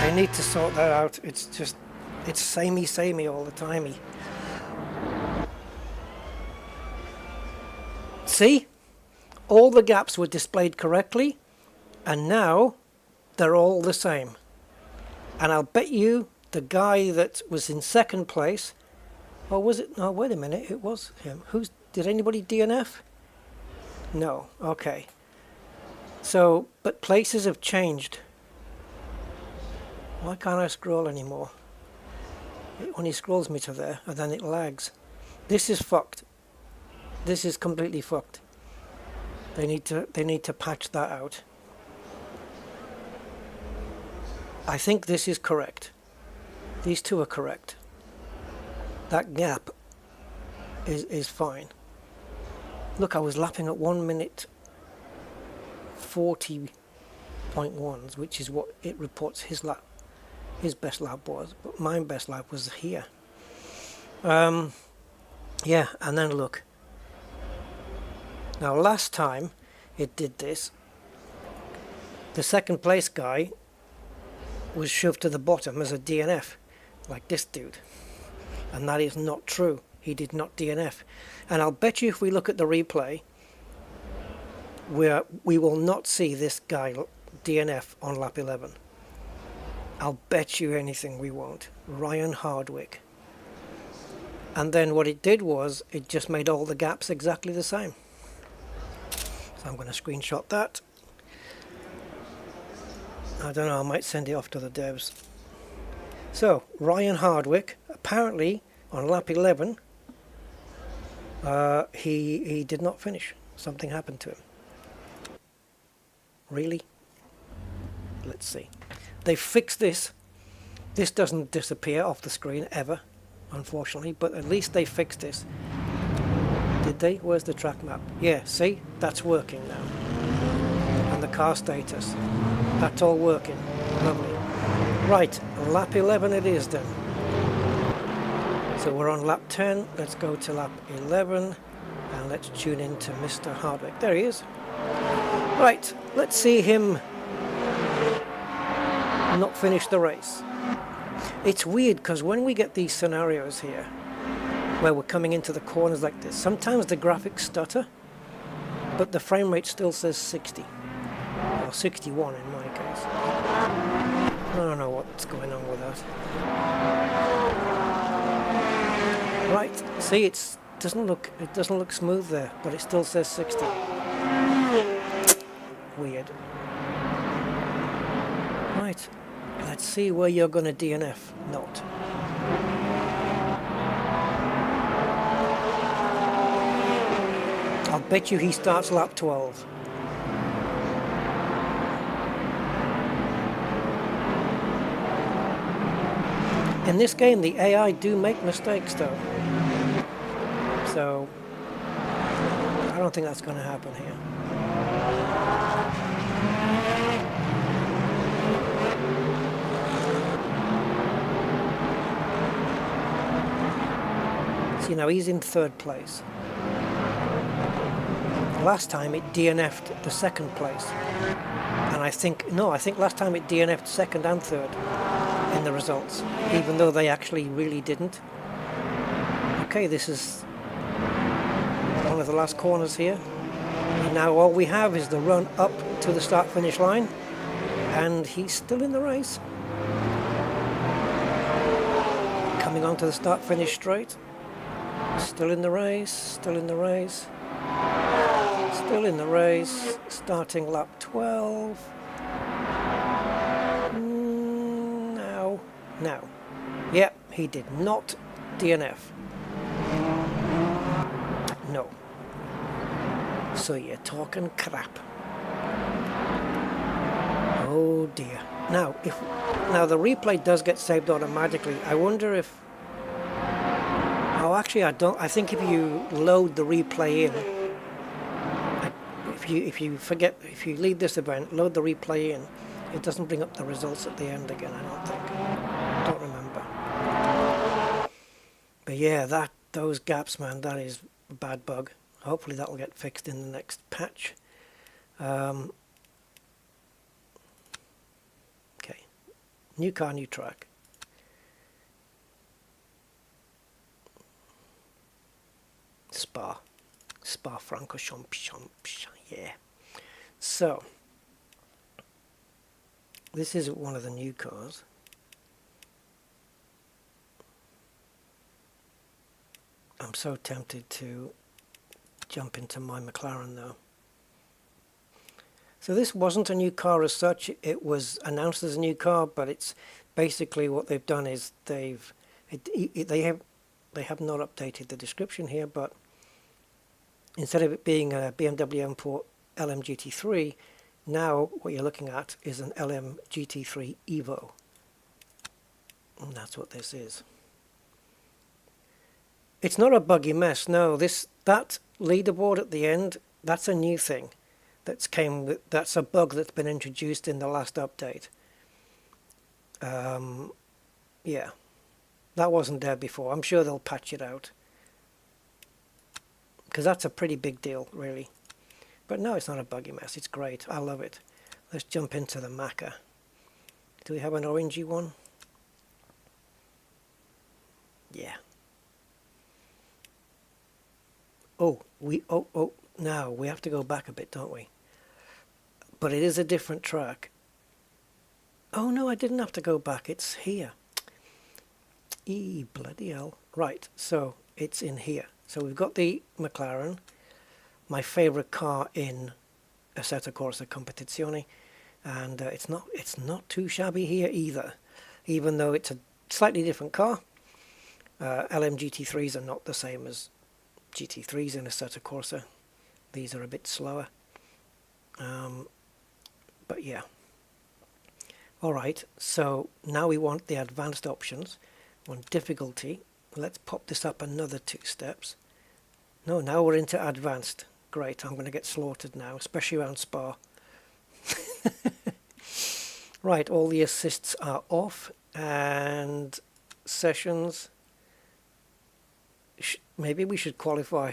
A: They need to sort that out. It's samey all the timey. See? All the gaps were displayed correctly, and now they're all the same. And I'll bet you the guy that was in second place, or was it? No, wait a minute, it was him. Did anybody DNF? No, okay. So, but places have changed. Why can't I scroll anymore? It only scrolls me to there, and then it lags. This is fucked. This is completely fucked. They need to patch that out. I think this is correct. These two are correct. That gap is fine. Look, I was lapping at 1 minute 40.1s, which is what it reports his best lap was, but my best lap was here. Yeah, and then look. Now last time it did this, the second place guy was shoved to the bottom as a DNF, like this dude. And that is not true. He did not DNF. And I'll bet you if we look at the replay, we will not see this guy DNF on lap 11. I'll bet you anything we won't. Ryan Hardwick. And then what it did was, it just made all the gaps exactly the same. So I'm going to screenshot that. I don't know, I might send it off to the devs. So, Ryan Hardwick, apparently on lap 11, he did not finish. Something happened to him. Really? Let's see. They fixed this. This doesn't disappear off the screen ever, unfortunately, but at least they fixed this. Did they? Where's the track map? Yeah, see? That's working now. And the car status. That's all working. Lovely. Right, lap 11 it is then. So we're on lap 10. Let's go to lap 11 and let's tune in to Mr. Hardwick. There he is. Right, let's see him not finish the race. It's weird because when we get these scenarios here where we're coming into the corners like this, sometimes the graphics stutter, but the frame rate still says 60 or 61 in my case. I don't know what's going on with that. Right, see, it doesn't look smooth there, but it still says 60. Weird. Right, let's see where you're going to DNF. Not. I'll bet you he starts lap 12. In this game, the AI do make mistakes, though. So, I don't think that's going to happen here. See, now he's in third place. Last time it DNF'd the second place. And I think last time it DNF'd second and third in the results, even though they actually really didn't. Okay, this is one of the last corners here. And now all we have is the run up to the start-finish line, and he's still in the race. Coming onto the start-finish straight. Still in the race, still in the race. Still in the race, starting lap 12. Now. Yep, he did not DNF. No. So you're talking crap. Oh dear. Now the replay does get saved automatically. I wonder if... Oh, actually I don't. I think if you load the replay in, if you leave this event, load the replay in, it doesn't bring up the results at the end again, I don't think. I don't remember. But yeah, those gaps, man, that is a bad bug. Hopefully that'll get fixed in the next patch. Okay. New car, new track. Spa-Francorchamps, yeah. So, this is one of the new cars. I'm so tempted to jump into my McLaren though. So this wasn't a new car as such. It was announced as a new car, but it's basically what they've done is they have not updated the description here, but instead of it being a BMW M4 LM GT3, now what you're looking at is an LM GT3 Evo. And that's what this is. It's not a buggy mess, no. That leaderboard at the end, that's a new thing. That's a bug that's been introduced in the last update. Yeah. That wasn't there before. I'm sure they'll patch it out. Because that's a pretty big deal, really. But no, it's not a buggy mess. It's great. I love it. Let's jump into the Macca. Do we have an orangey one? Yeah. Now we have to go back a bit, don't we? But it is a different track. Oh no, I didn't have to go back. It's here. Bloody hell. Right, so it's in here. So we've got the McLaren, my favourite car in Assetto Corsa Competizione, and it's not too shabby here either, even though it's a slightly different car. LM GT3s are not the same as GT3s in Assetto Corsa. These are a bit slower. But yeah. Alright, so now we want the advanced options. On difficulty, let's pop this up another 2 steps. No, now we're into advanced. Great, I'm going to get slaughtered now, especially around Spa. Right, all the assists are off, and sessions. Maybe we should qualify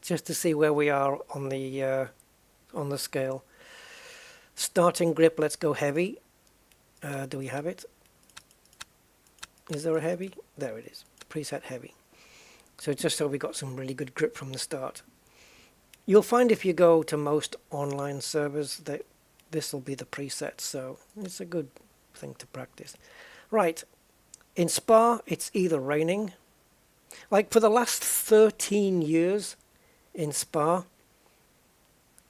A: just to see where we are on the scale. Starting grip, let's go heavy. Do we have it? Is there a heavy? There it is. Preset heavy. So just so we got some really good grip from the start. You'll find if you go to most online servers that this will be the preset, so it's a good thing to practice. Right, in Spa it's either raining, like for the last 13 years in Spa,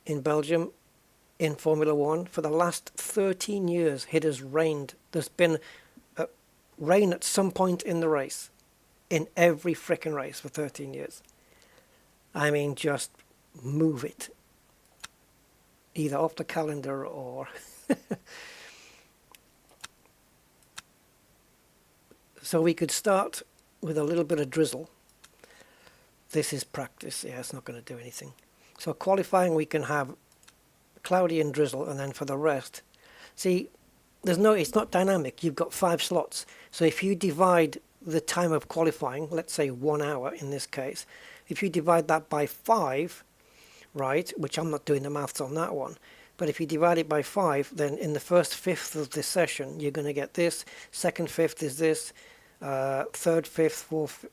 A: in Belgium, in Formula 1, for the last 13 years it has rained. There's been rain at some point in the race, in every frickin' race for 13 years. I mean, just move it. Either off the calendar or... So we could start with a little bit of drizzle. This is practice. Yeah, it's not going to do anything. So qualifying, we can have cloudy and drizzle, and then for the rest, see, it's not dynamic. You've got 5 slots. So if you divide the time of qualifying, let's say 1 hour in this case, if you divide that by 5, right, which I'm not doing the maths on that one, but if you divide it by 5, then in the first fifth of this session, you're going to get this, second fifth is this, third fifth,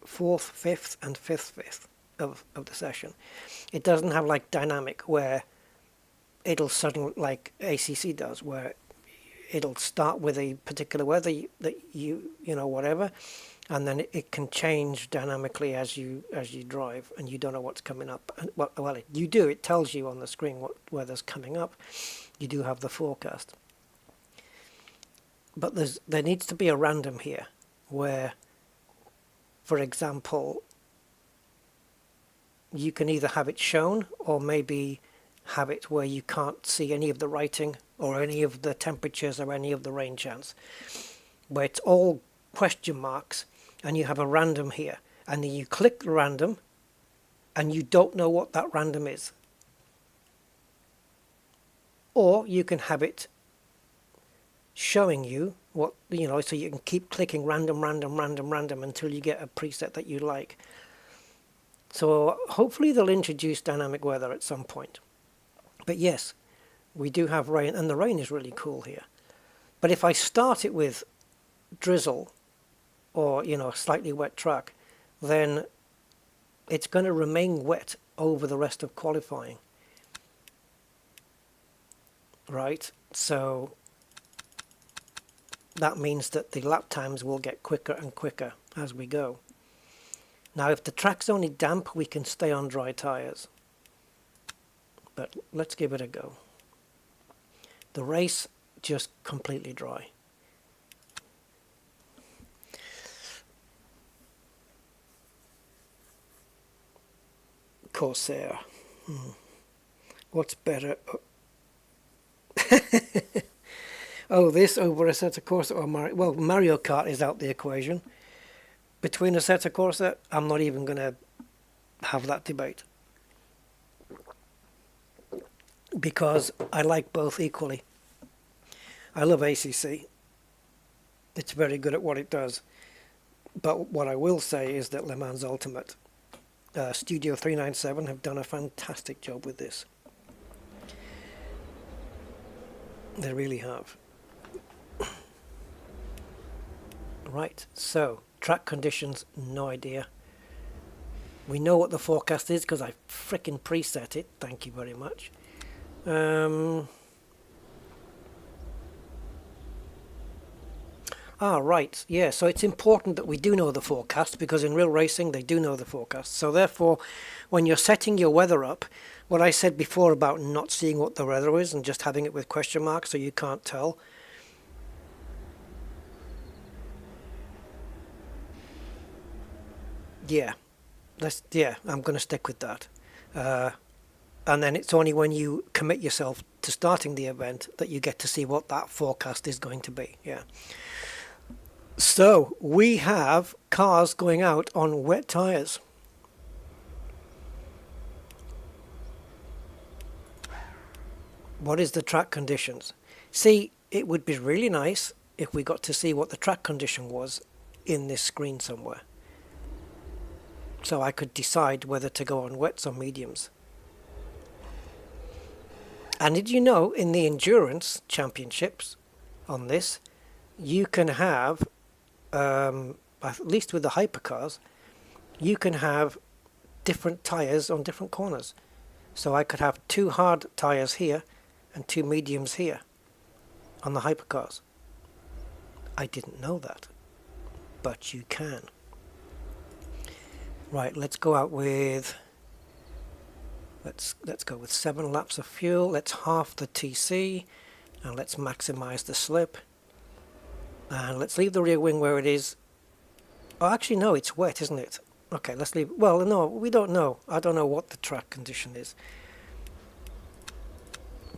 A: fourth fifth, and fifth fifth of the session. It doesn't have like dynamic where it'll suddenly, like ACC does, where it'll start with a particular weather that you know, whatever, and then it can change dynamically as you drive, and you don't know what's coming up. And, well, you do. It tells you on the screen what weather's coming up. You do have the forecast, but there needs to be a random here, where, for example, you can either have it shown or maybe have it where you can't see any of the writing or any of the temperatures or any of the rain chance, where it's all question marks and you have a random here, and then you click the random and you don't know what that random is. Or you can have it showing you what, you know, so you can keep clicking random until you get a preset that you like. So hopefully they'll introduce dynamic weather at some point. But yes, we do have rain, and the rain is really cool here. But if I start it with drizzle or, you know, a slightly wet track, then it's going to remain wet over the rest of qualifying. Right? So that means that the lap times will get quicker and quicker as we go. Now, if the track's only damp, we can stay on dry tires. But let's give it a go. The race, just completely dry. Corsair. What's better? Oh, this over a Assetto Corsa or Mario? Well, Mario Kart is out the equation. Between Assetto Corsa, I'm not even going to have that debate, because I like both equally. I love ACC. It's very good at what it does. But what I will say is that Le Mans Ultimate, Studio 397 have done a fantastic job with this. They really have. Right, so track conditions, no idea. We know what the forecast is because I frickin' preset it. Thank you very much. Right, yeah, so it's important that we do know the forecast, because in real racing they do know the forecast. So therefore, when you're setting your weather up, what I said before about not seeing what the weather is and just having it with question marks so you can't tell, yeah, I'm going to stick with that. And then it's only when you commit yourself to starting the event that you get to see what that forecast is going to be. Yeah. So we have cars going out on wet tires. What is the track conditions? See, it would be really nice if we got to see what the track condition was in this screen somewhere, so I could decide whether to go on wets or mediums. And did you know, in the endurance championships on this, you can have, at least with the hypercars, you can have different tires on different corners. So I could have 2 hard tires here and 2 mediums here on the hypercars. I didn't know that, but you can. Right, let's go out with, let's go with 7 laps of fuel. Let's half the TC, and let's maximize the slip. And let's leave the rear wing where it is. Oh, actually, no, it's wet, isn't it? Okay, let's leave. Well, no, we don't know. I don't know what the track condition is.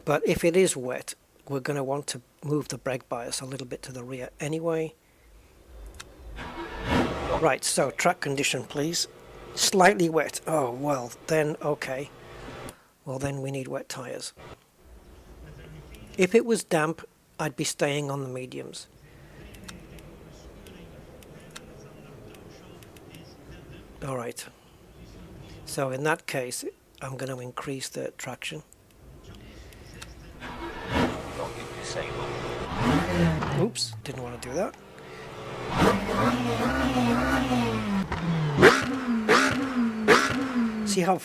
A: But if it is wet, we're going to want to move the brake bias a little bit to the rear anyway. Right, so track condition please. Slightly wet. Oh, well, then okay. Well, then we need wet tyres. If it was damp, I'd be staying on the mediums. Alright. So in that case, I'm going to increase the traction. Oops, didn't want to do that. See how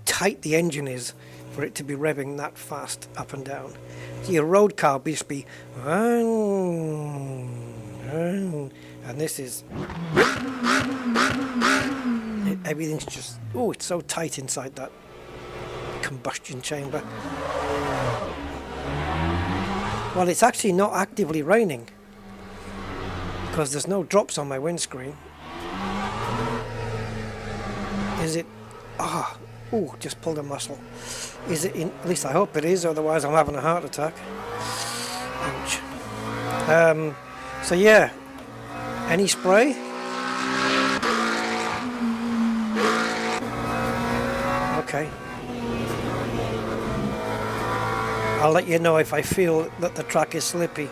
A: tight the engine is for it to be revving that fast up and down. So your road car will just be, and this is, everything's just, oh, it's so tight inside that combustion chamber. Well, it's actually not actively raining because there's no drops on my windscreen. Is it? Ah, oh, just pulled a muscle. Is it in? At least I hope it is, otherwise I'm having a heart attack. Ouch. So yeah, any spray? Okay. I'll let you know if I feel that the track is slippy.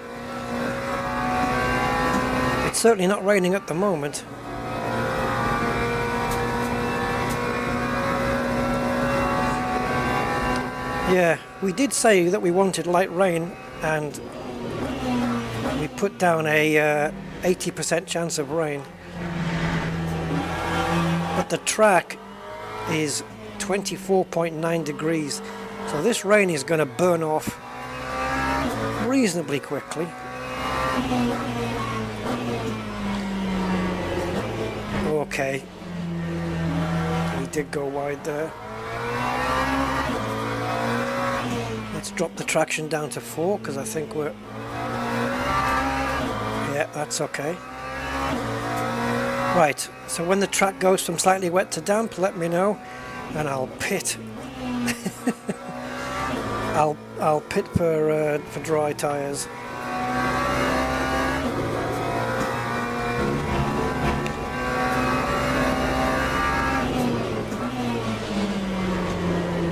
A: It's certainly not raining at the moment. Yeah, we did say that we wanted light rain, and we put down a 80% chance of rain. But the track is 24.9 degrees. So this rain is going to burn off reasonably quickly. Okay. We did go wide there. Let's drop the traction down to 4 because I think we're... Yeah, that's okay. Right, so when the track goes from slightly wet to damp, let me know and I'll pit. I'll pit for dry tyres.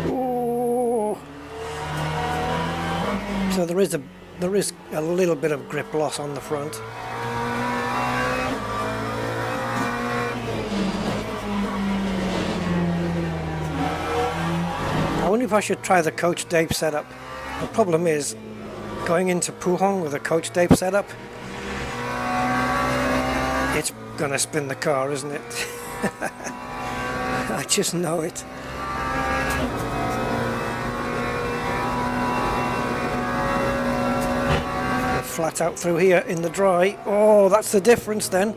A: Ooh. So there is a little bit of grip loss on the front. I wonder if I should try the Coach Dave setup. The problem is, going into Puhong with a Coach Dave setup, it's gonna spin the car, isn't it? I just know it. Flat out through here in the dry. Oh, that's the difference then.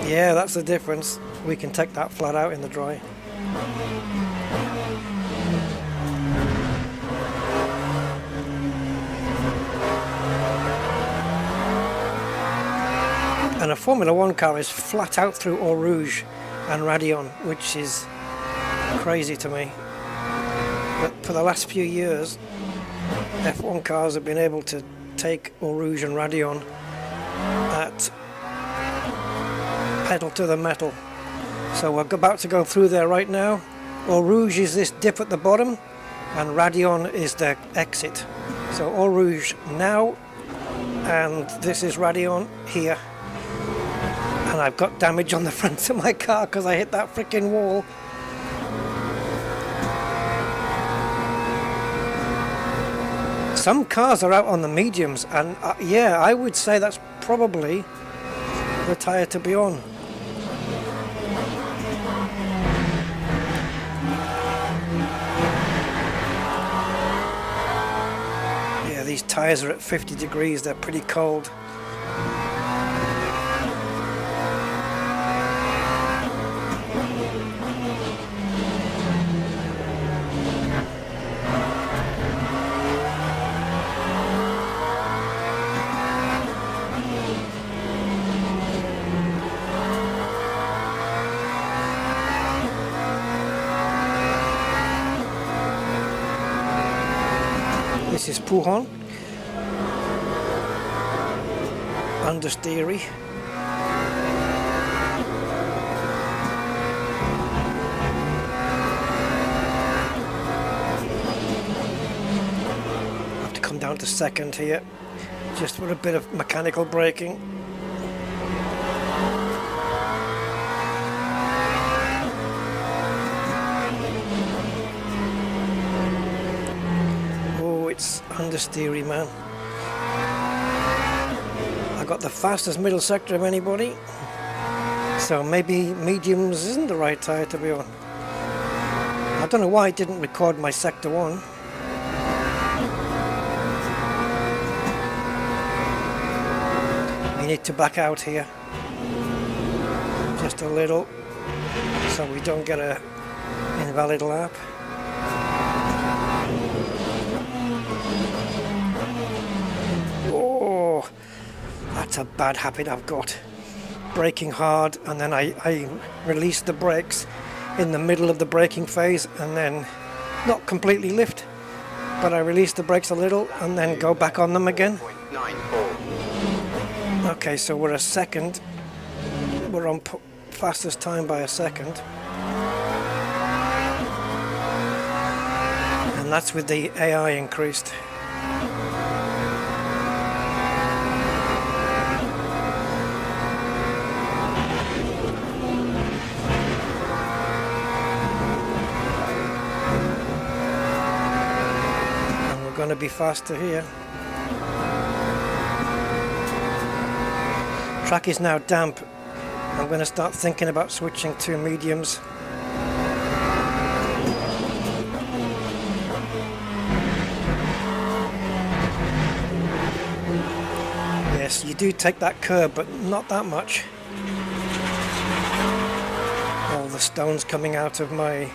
A: Yeah, that's the difference. We can take that flat out in the dry. And a Formula 1 car is flat out through Eau Rouge and Raidillon, which is crazy to me. But for the last few years, F1 cars have been able to take Eau Rouge and Raidillon at pedal to the metal. So we're about to go through there right now. Eau Rouge is this dip at the bottom, and Raidillon is the exit. So Eau Rouge now, and this is Raidillon here. And I've got damage on the front of my car because I hit that freaking wall. Some cars are out on the mediums, and yeah, I would say that's probably the tyre to be on. Yeah, these tyres are at 50 degrees, they're pretty cold. This is Puhon. understeery. Have to come down to second here, just for a bit of mechanical braking. Oh, it's understeery, man. I got the fastest middle sector of anybody, so maybe mediums isn't the right tire to be on. I don't know why it didn't record my sector 1. We need to back out here just a little so we don't get a invalid lap. Oh, that's a bad habit I've got. Braking hard and then I release the brakes in the middle of the braking phase and then not completely lift, but I release the brakes a little and then go back on them again.
B: 0.94.
A: Okay, so we're a second. We're on fastest time by a second. And that's with the AI increased. And we're going to be faster here. Track is now damp. I'm going to start thinking about switching to mediums. Yes, you do take that curb, but not that much. All the stones coming out of my...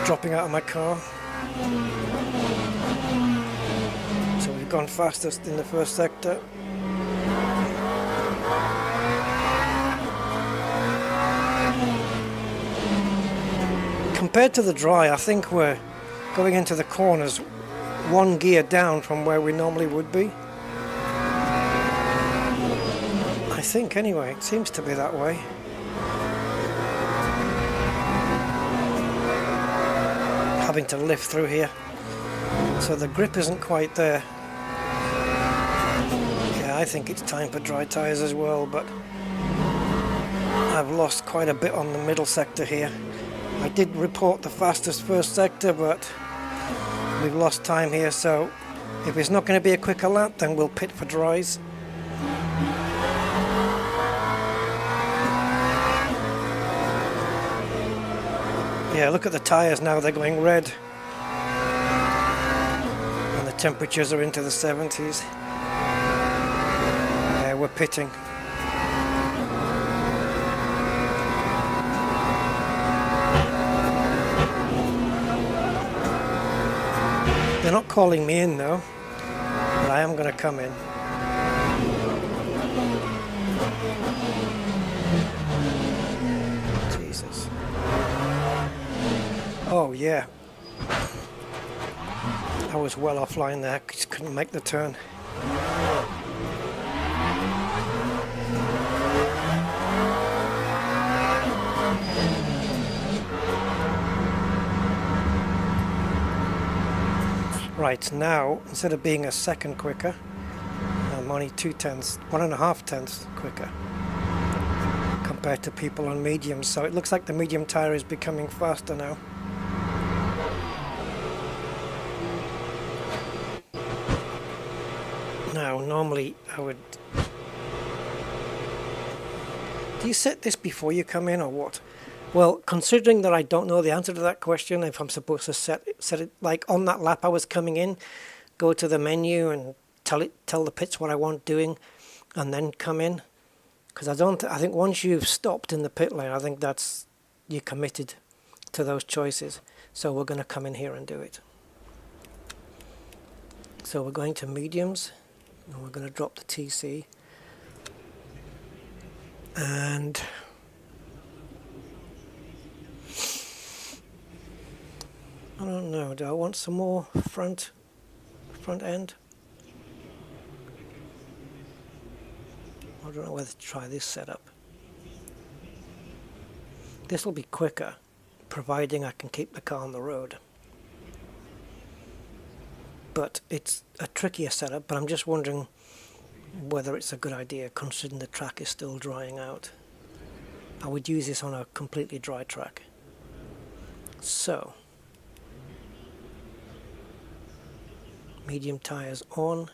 A: dropping out of my car. So we've gone fastest in the first sector. Compared to the dry, I think we're going into the corners one gear down from where we normally would be. I think anyway, it seems to be that way. Having to lift through here, so the grip isn't quite there. Yeah, I think it's time for dry tyres as well, but I've lost quite a bit on the middle sector here. I did report the fastest first sector, but we've lost time here, so if it's not going to be a quicker lap, then we'll pit for dries. Yeah, look at the tyres now, they're going red. And the temperatures are into the 70s. Yeah, we're pitting. They're not calling me in though, but I am going to come in. Jesus. Oh yeah. I was well offline there, just couldn't make the turn. Right, now, instead of being a second quicker, I'm only 1.5 tenths quicker compared to people on mediums, so it looks like the medium tyre is becoming faster now. Now, normally I would... Do you set this before you come in or what? Well, considering that I don't know the answer to that question, if I'm supposed to set it like on that lap I was coming in, go to the menu and tell the pits what I want doing, and then come in, because I think once you've stopped in the pit lane, I think that's you're committed to those choices. So we're going to come in here and do it. So we're going to mediums, and we're going to drop the TC, and I don't know, do I want some more front end? I don't know whether to try this setup. This will be quicker, providing I can keep the car on the road. But it's a trickier setup, but I'm just wondering whether it's a good idea considering the track is still drying out. I would use this on a completely dry track. So, medium tires on.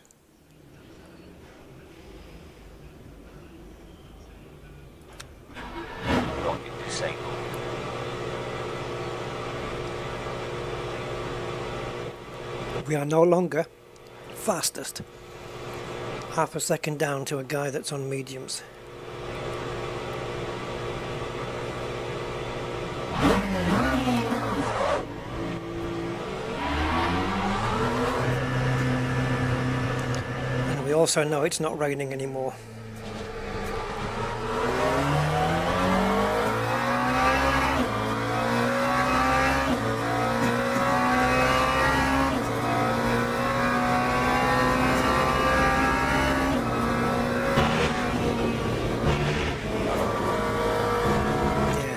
D: Rocket disabled.
A: We are no longer fastest. Half a second down to a guy that's on mediums. And we also know it's not raining anymore.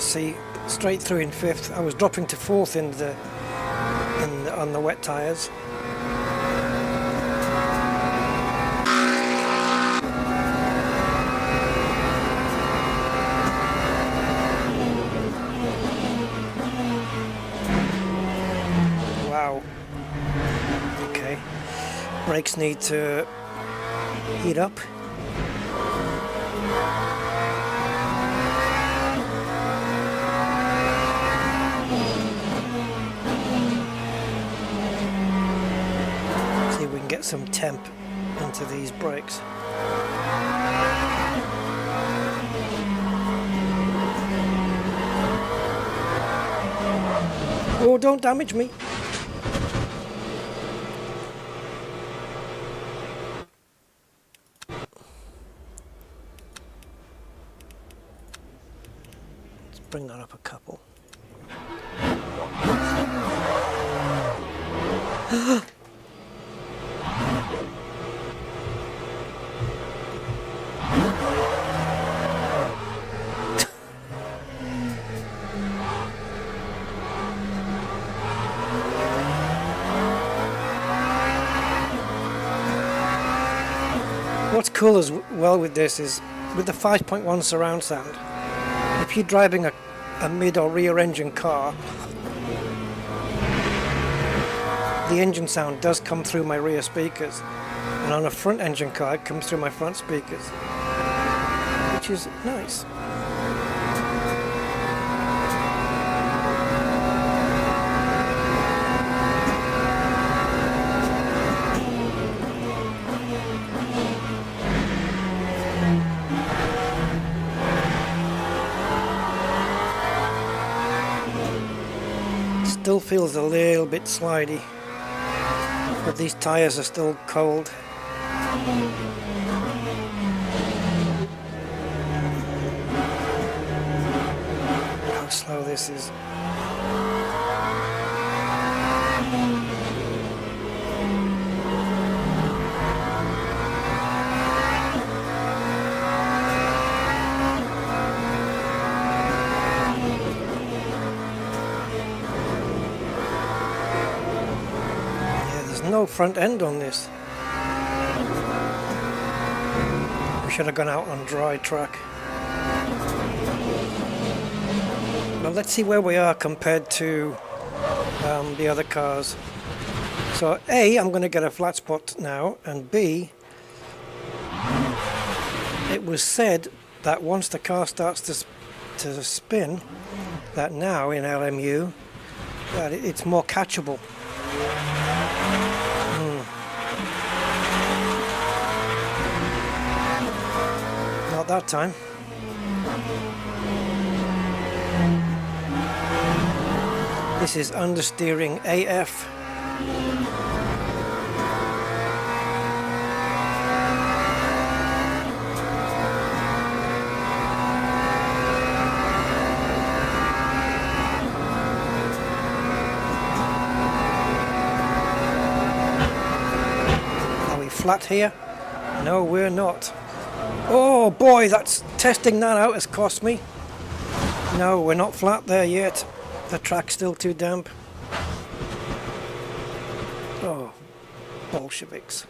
A: See, straight through in fifth. I was dropping to fourth on the wet tires. Wow. Okay. Brakes need to heat up. Get some temp into these brakes. Oh, don't damage me. Let's bring that up a couple. What's cool as well with this is, with the 5.1 surround sound, if you're driving a mid or rear engine car, the engine sound does come through my rear speakers, and on a front engine car it comes through my front speakers, which is nice. Still feels a little bit slidey, but these tires are still cold. How slow this is. No front end on this. We should have gone out on dry track. But let's see where we are compared to the other cars. So A, I'm going to get a flat spot now, and B, it was said that once the car starts to spin, that now in LMU, that it's more catchable. Not that time. This is understeering AF. Are we flat here? No, we're not. Oh boy, that's testing that out has cost me. No, we're not flat there yet. The track's still too damp. Oh, Bolsheviks.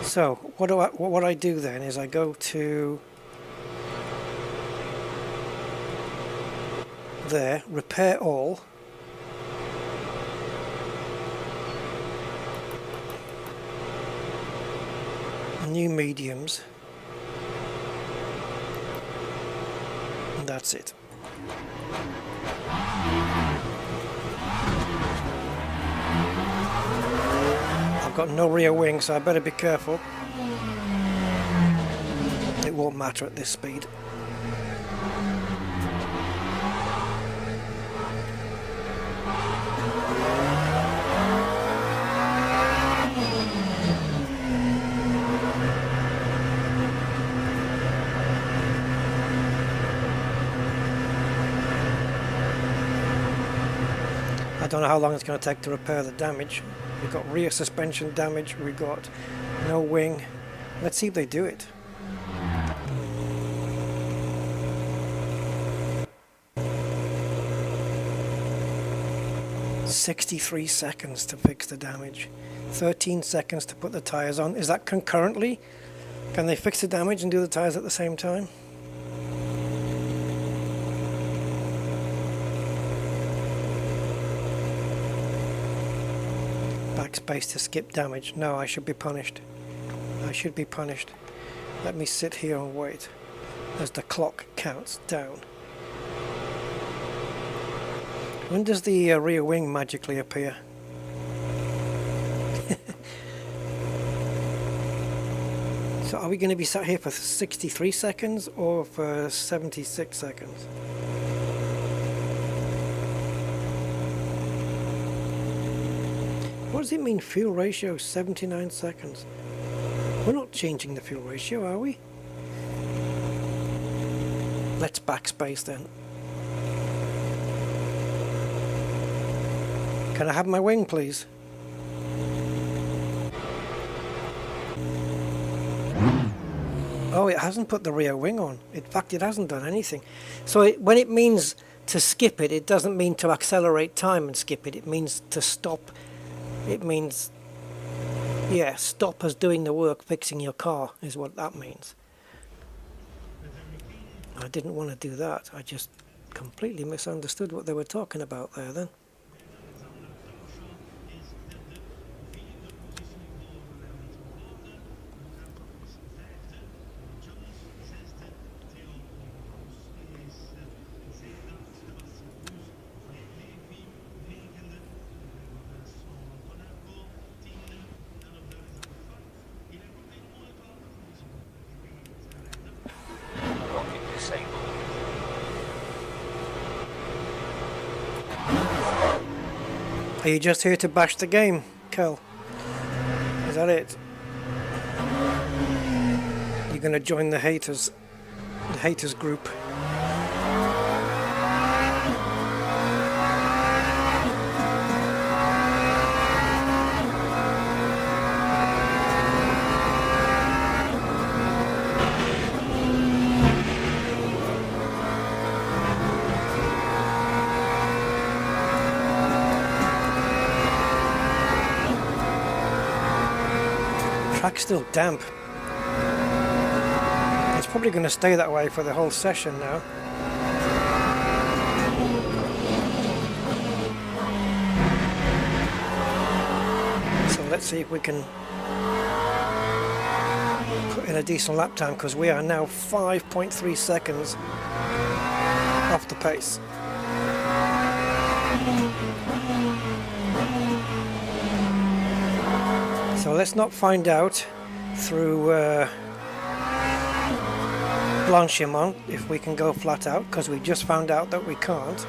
A: So what I do then is I go to there, repair all. New mediums. And that's it. I've got no rear wing, so I better be careful. It won't matter at this speed. I don't know how long it's going to take to repair the damage. We've got rear suspension damage, we've got no wing. Let's see if they do it. "63 seconds to fix the damage. 13 seconds to put the tyres on." Is that concurrently? Can they fix the damage and do the tyres at the same time? Backspace to skip damage. No, I should be punished. I should be punished. Let me sit here and wait as the clock counts down. When does the rear wing magically appear? So are we going to be sat here for 63 seconds or for 76 seconds? What does it mean, fuel ratio 79 seconds? We're not changing the fuel ratio, are we? Let's backspace then. Can I have my wing, please? Oh, it hasn't put the rear wing on. In fact, it hasn't done anything. So when it means to skip it, it doesn't mean to accelerate time and skip it. It means to stop. It means, yeah, stop us doing the work fixing your car is what that means. I didn't want to do that. I just completely misunderstood what they were talking about there then. Are you just here to bash the game, Kel? Is that it? You're going to join the haters group. Track's still damp. It's probably going to stay that way for the whole session now. So let's see if we can put in a decent lap time, because we are now 5.3 seconds off the pace. So let's not find out through Blanchiment if we can go flat out, because we just found out that we can't.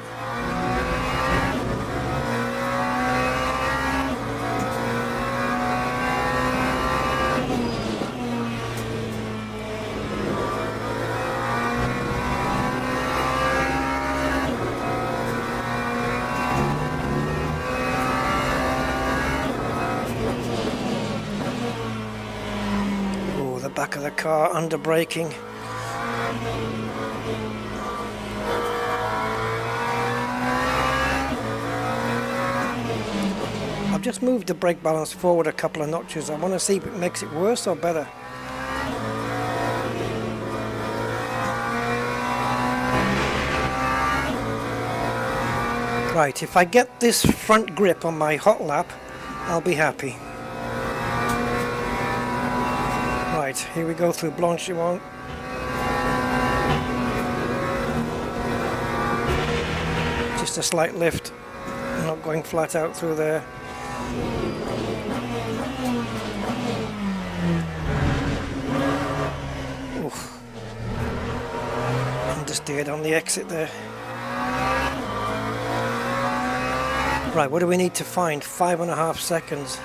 A: back of the car, under braking. I've just moved the brake balance forward a couple of notches. I want to see if it makes it worse or better. Right, if I get this front grip on my hot lap, I'll be happy. Right, here we go through Blanchimont. Just a slight lift, not going flat out through there. Oof. Understeered on the exit there. Right, what do we need to find? 5.5 seconds.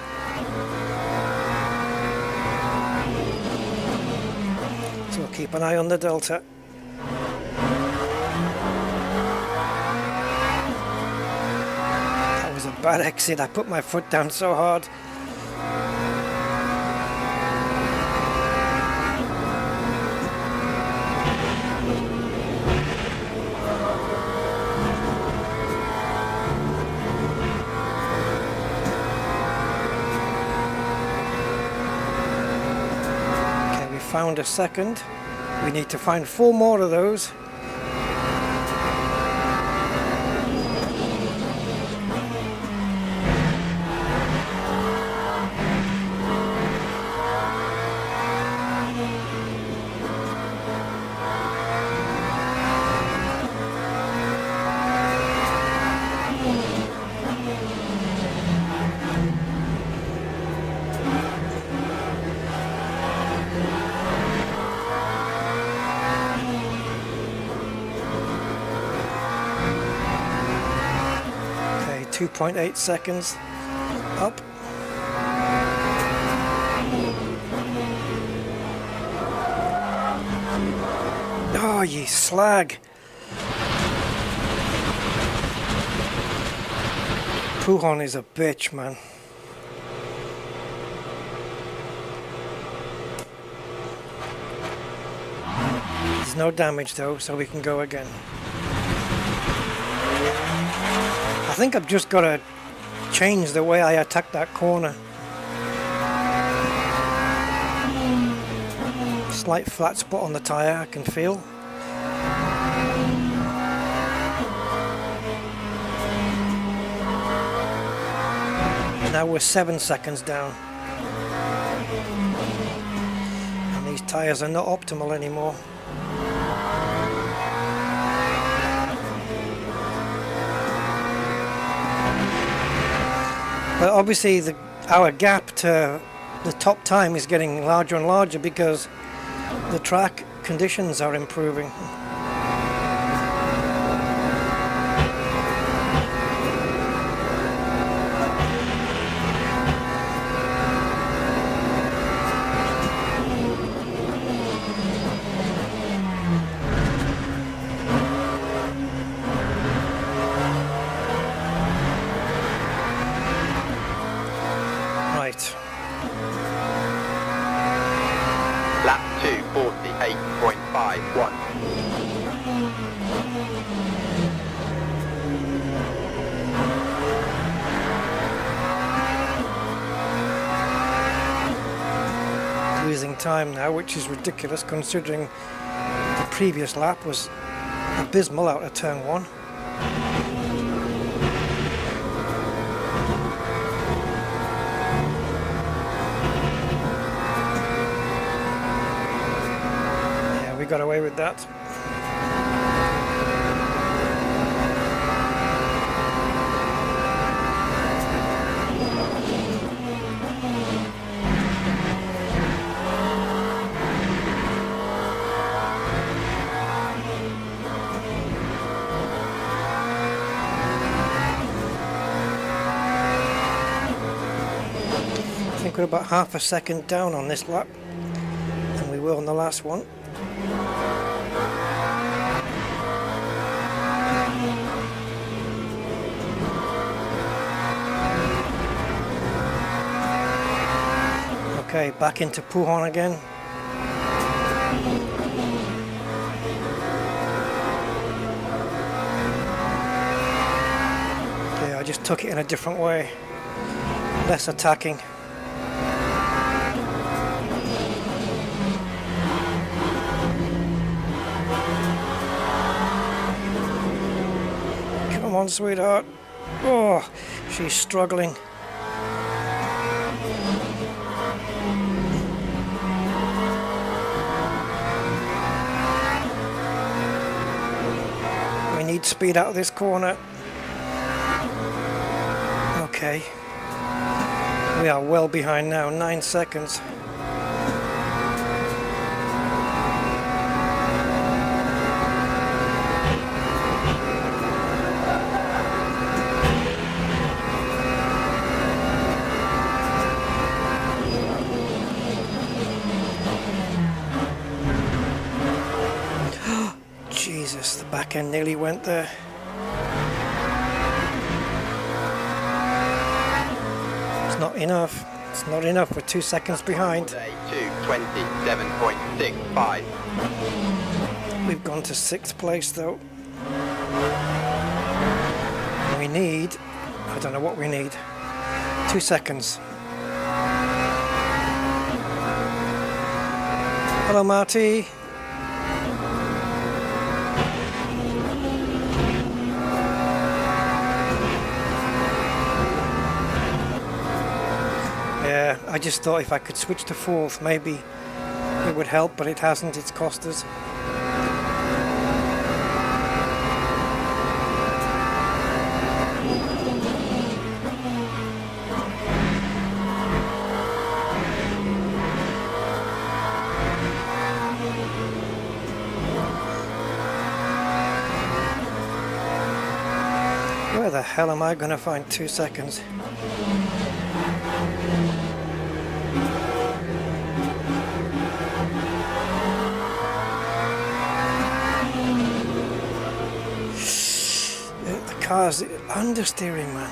A: So we'll keep an eye on the delta. That was a bad exit. I put my foot down so hard. Found a second. We need to find 4 more of those. Okay, 2.8 seconds up. Oh, ye slag. Pujon is a bitch, man. There's no damage though, so we can go again. I think I've just got to change the way I attack that corner. Slight flat spot on the tyre, I can feel. Now we're 7 seconds down. And these tyres are not optimal anymore. But obviously our gap to the top time is getting larger and larger because the track conditions are improving.
B: Lap 2, 48.51.
A: Losing time now, which is ridiculous considering the previous lap was abysmal out of turn 1. Yeah, we got away with that. I think we're about half a second down on this lap, and we will on the last one. Okay, back into Pujon again. just took it in a different way, less attacking. Come on, sweetheart. Oh, she's struggling. We need speed out of this corner. Okay. We are well behind now, 9 seconds. Jesus, the back end nearly went there. It's not enough. It's not enough. We're 2 seconds behind.
B: 2:27.65.
A: We've gone to 6th place though. We need, I don't know what we need. 2 seconds. Hello, Marty. Yeah, I just thought if I could switch to 4th, maybe it would help, but it hasn't. It's cost us. Where the hell am I going to find 2 seconds? The car's understeering, man.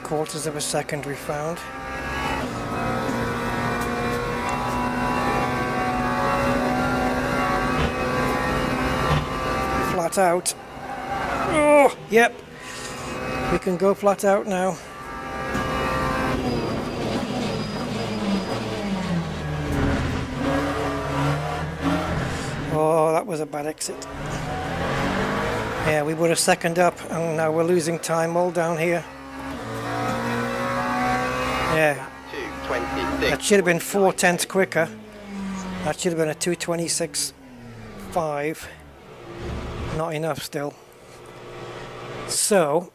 A: Quarters of a second we found. Flat out. Oh, yep. We can go flat out now. Oh, that was a bad exit. Yeah, we were a second up and now we're losing time all down here. Yeah, that should have been 4/10 quicker. That should have been a 2:26.5. Not enough still. So,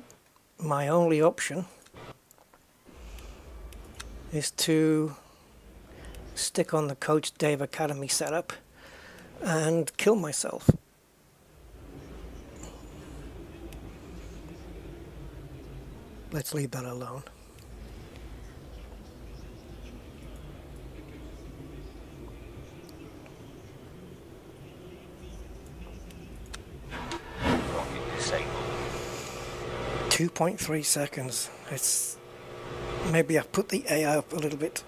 A: my only option is to stick on the Coach Dave Academy setup and kill myself. Let's leave that alone.
D: Disabled.
A: 2.3 seconds. It's maybe I've put the AI up a little bit.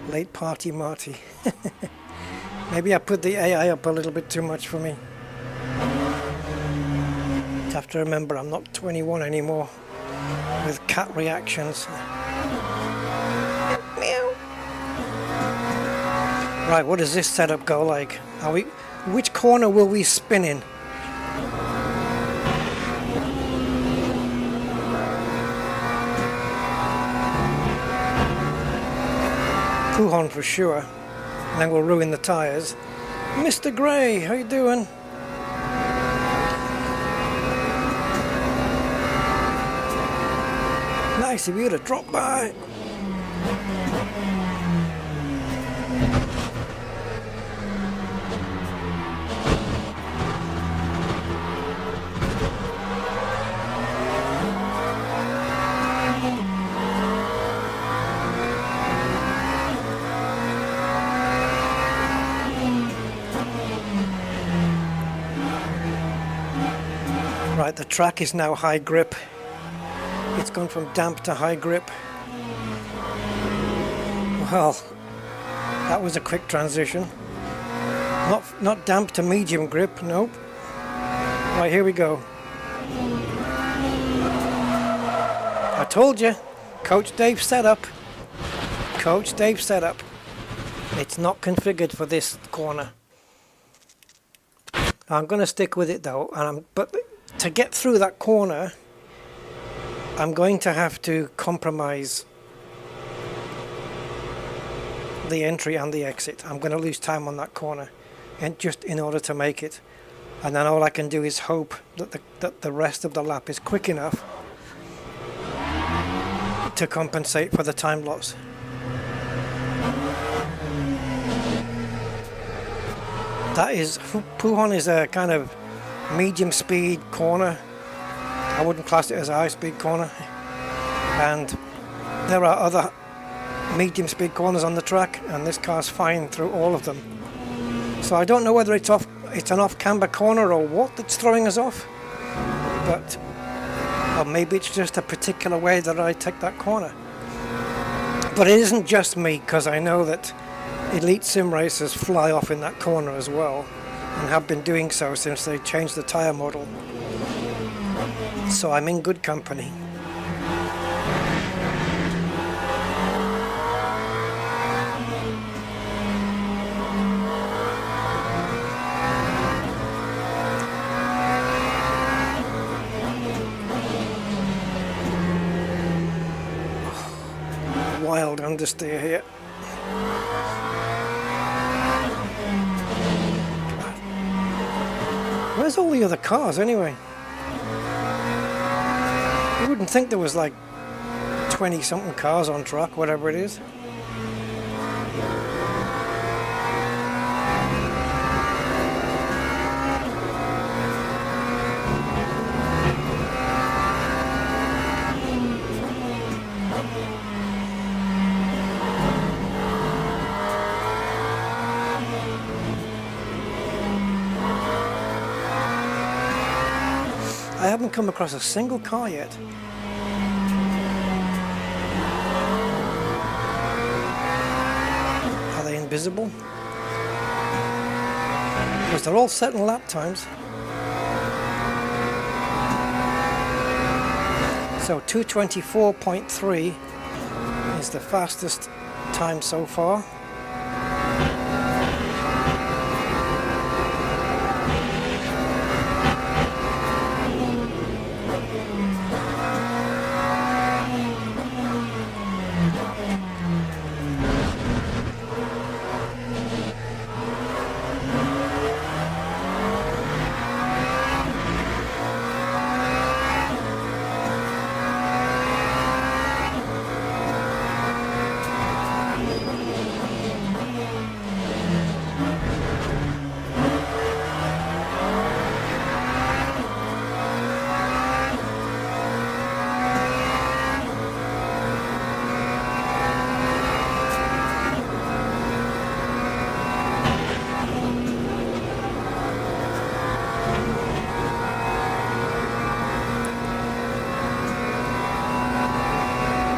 A: Late party Marty. Maybe I put the AI up a little bit too much for me. You have to remember I'm not 21 anymore with cat reactions. Meow. Right, what does this setup go like? Which corner will we spin in? Pujon for sure, and then we'll ruin the tyres. Mr. Gray, how you doing? Nice of you to drop by. Right, the track is now high grip. It's gone from damp to high grip. Well, that was a quick transition. Not damp to medium grip, nope. Right, here we go. I told you, Coach Dave setup. Coach Dave setup. It's not configured for this corner. I'm going to stick with it though, but to get through that corner, I'm going to have to compromise the entry and the exit. I'm going to lose time on that corner, and just in order to make it. And then all I can do is hope that the rest of the lap is quick enough to compensate for the time loss. That is, Puhon is a kind of medium speed corner. I wouldn't class it as a high speed corner. And there are other medium speed corners on the track, and this car's fine through all of them. So I don't know whether it's an off camber corner or what that's throwing us off. But, or maybe it's just a particular way that I take that corner. But it isn't just me, because I know that elite sim racers fly off in that corner as well, and have been doing so since they changed the tyre model. So I'm in good company. Wild understeer here. Where's all the other cars anyway? You wouldn't think there was like 20 something cars on track, whatever it is. I haven't come across a single car yet. Are they invisible? Because they're all set in lap times. So 2:24.3 is the fastest time so far.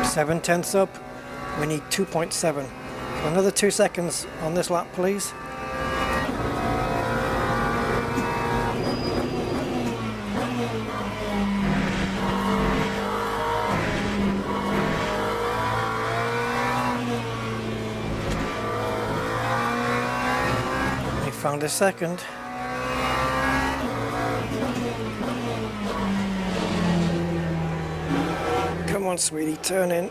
A: Seven tenths up, we need 2.7. So another 2 seconds on this lap, please. We found a second. Come on, sweetie, turn in.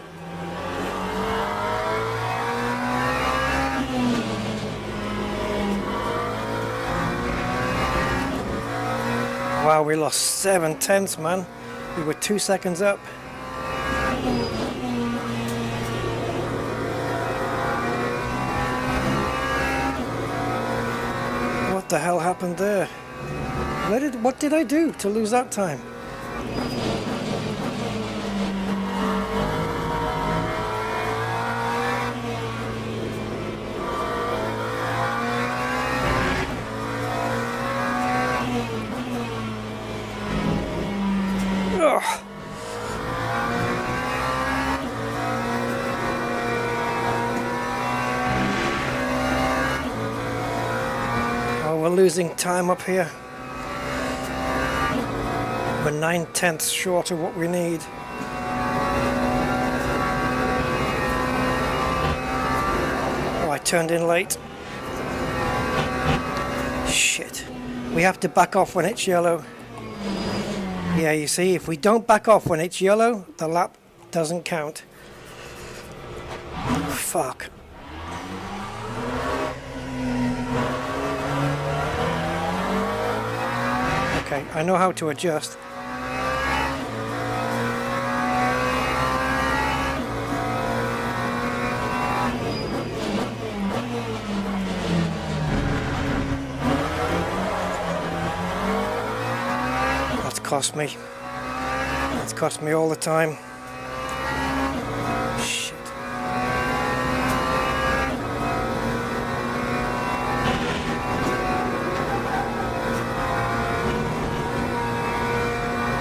A: Wow, we lost 7 tenths, man. We were 2 seconds up. the hell happened there? What did I do to lose that time? Ugh. Oh, we're losing time up here. We're 9/10ths short of what we need. Oh, I turned in late. Shit. We have to back off when it's yellow. Yeah, you see, if we don't back off when it's yellow, the lap doesn't count. Fuck. Okay, I know how to adjust. That's cost me. That's cost me all the time. Shit.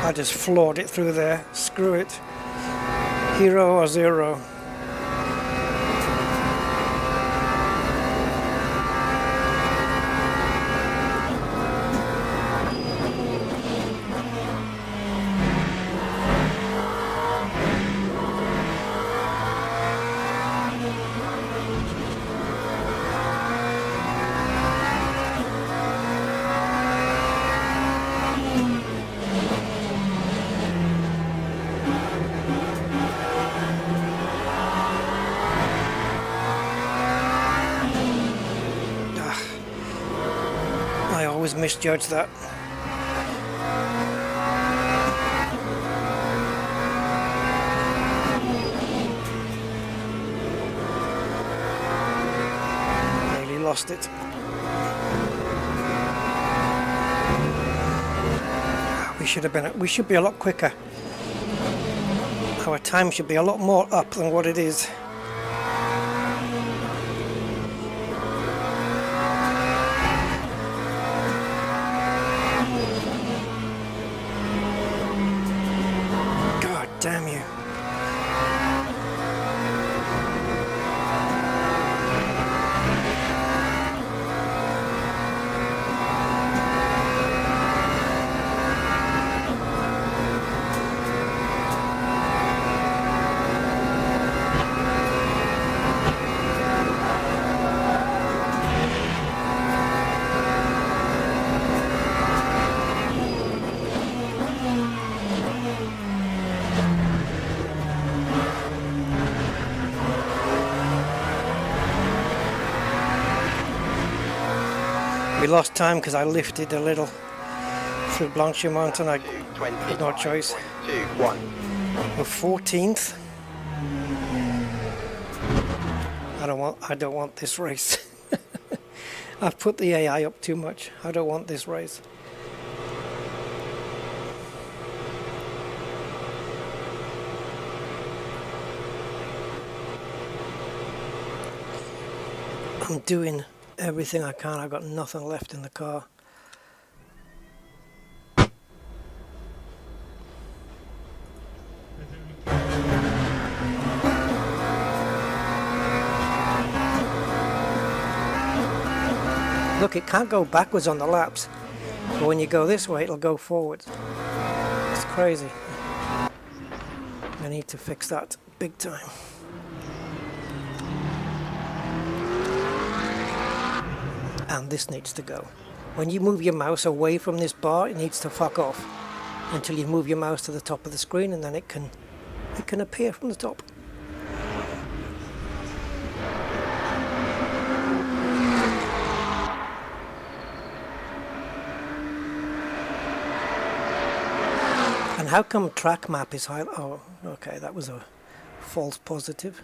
A: I just floored it through there. Screw it. Hero or zero. I always misjudge that. Nearly lost it. We should be a lot quicker. Our time should be a lot more up than what it is. God damn you. We lost time because I lifted a little through Blanchimont and I had no choice.
B: 2-1.
A: We're 14th. I don't want this race. I've put the AI up too much. I don't want this race. I'm doing everything I can. I've got nothing left in the car. Look, it can't go backwards on the laps, but when you go this way it'll go forwards. It's crazy. I need to fix that big time. And this needs to go. When you move your mouse away from this bar, it needs to fuck off until you move your mouse to the top of the screen, and then it can appear from the top. And how come track map is high? Oh, okay, that was a false positive.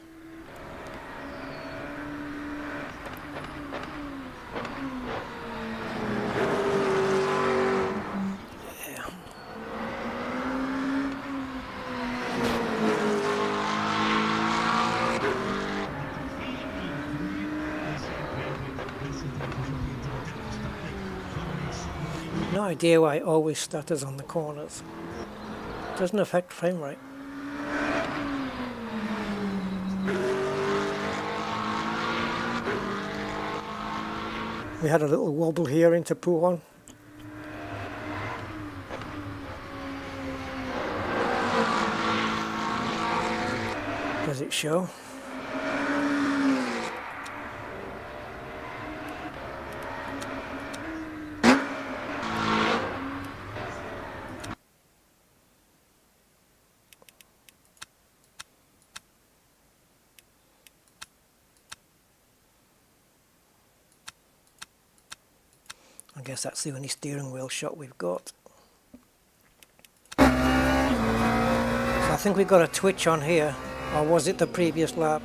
A: idea why it always stutters on the corners. Doesn't affect frame rate. We had a little wobble here into Puhon. Does it show? I guess that's the only steering wheel shot we've got. So I think we've got a twitch on here, or was it the previous lap?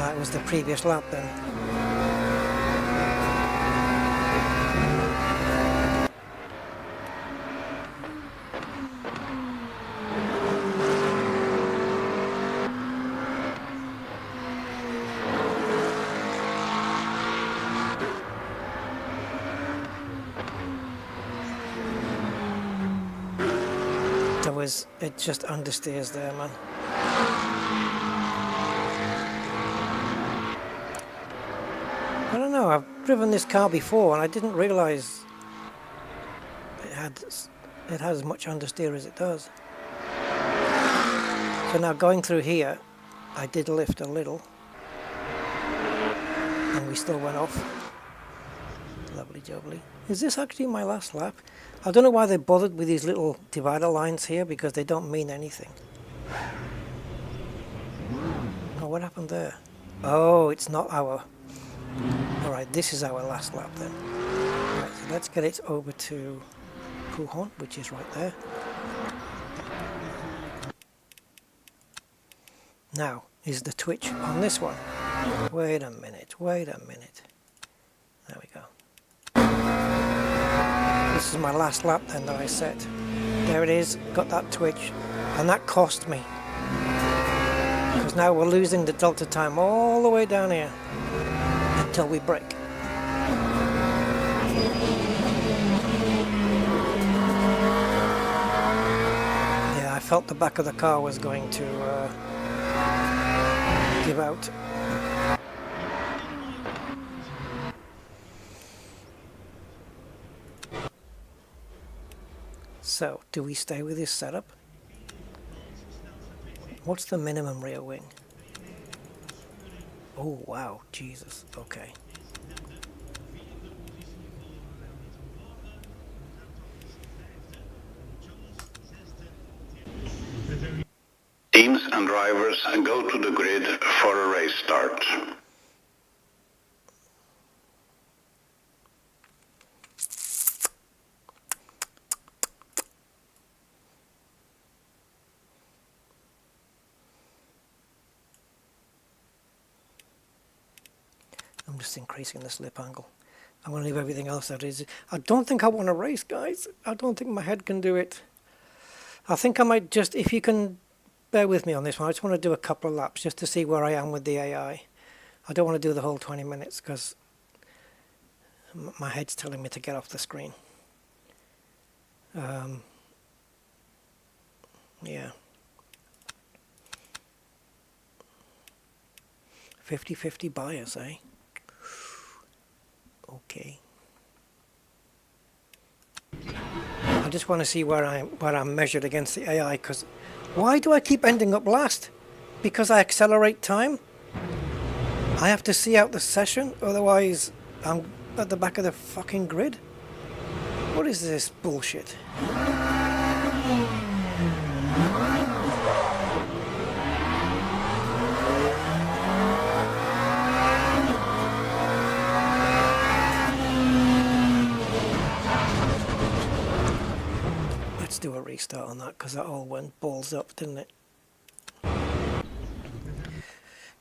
A: It was the previous lap then. It just understeers there, man. I don't know, I've driven this car before and I didn't realise it has as much understeer as it does. So now going through here, I did lift a little and we still went off. Lovely jubbly. Is this actually my last lap? I don't know why they bothered with these little divider lines here, because they don't mean anything. Oh, what happened there? Oh, it's not our... Alright, this is our last lap then. Right, so let's get it over to Puhon, which is right there. Now, is the twitch on this one? Wait a minute, wait a minute. There we go. This is my last lap then that I set. There it is, got that twitch, and that cost me. Because now we're losing the delta time all the way down here until we break. Yeah, I felt the back of the car was going to give out. So, do we stay with this setup? What's the minimum rear wing? Oh wow, Jesus, okay.
C: Teams and drivers go to the grid for a race start.
A: I'm just increasing the slip angle. I'm going to leave everything else as is. I don't think I want to race, guys. I don't think my head can do it. I think I might just, if you can bear with me on this one, I just want to do a couple of laps just to see where I am with the AI. I don't want to do the whole 20 minutes because my head's telling me to get off the screen. Yeah. 50-50 bias, eh? Okay. I just want to see where I'm measured against the AI, because why do I keep ending up last? Because I accelerate time? I have to see out the session, otherwise I'm at the back of the fucking grid? What is this bullshit? Do a restart on that, because that all went balls up, didn't it?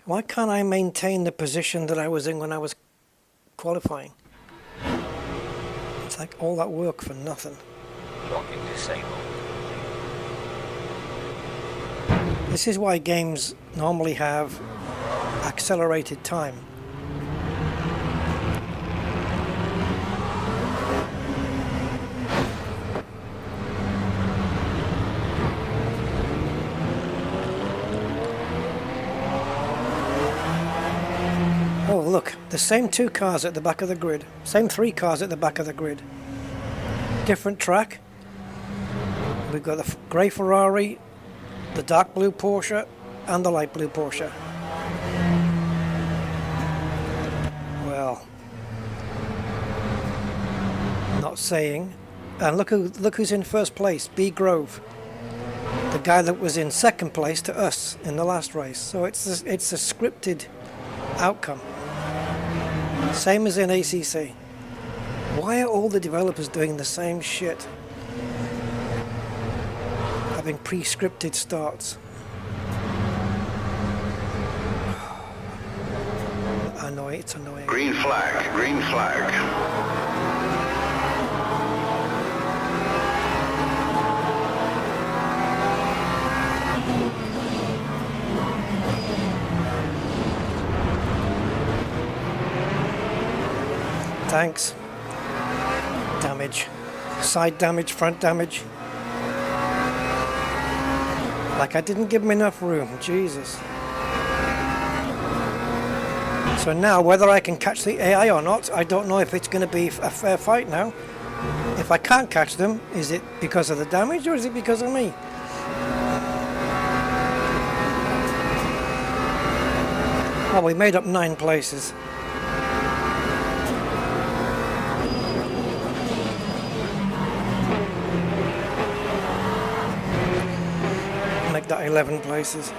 A: Why can't I maintain the position that I was in when I was qualifying? It's like all that work for nothing.
D: Locking disabled.
A: This is why games normally have accelerated time. look, the same two cars at the back of the grid, same three cars at the back of the grid. Different track. We've got the grey Ferrari, the dark blue Porsche, and the light blue Porsche. Well, not saying. And look who's in first place, B Grove, the guy that was in second place to us in the last race. So it's a scripted outcome. Same as in ACC. Why are all the developers doing the same shit? Having pre-scripted starts. Annoying, it's annoying.
C: Green flag, green flag.
A: Thanks. Damage. Side damage, front damage. Like I didn't give him enough room, Jesus. So now, whether I can catch the AI or not, I don't know if it's going to be a fair fight now. If I can't catch them, is it because of the damage or is it because of me? Well, we made up 9 places. Make that 11 places.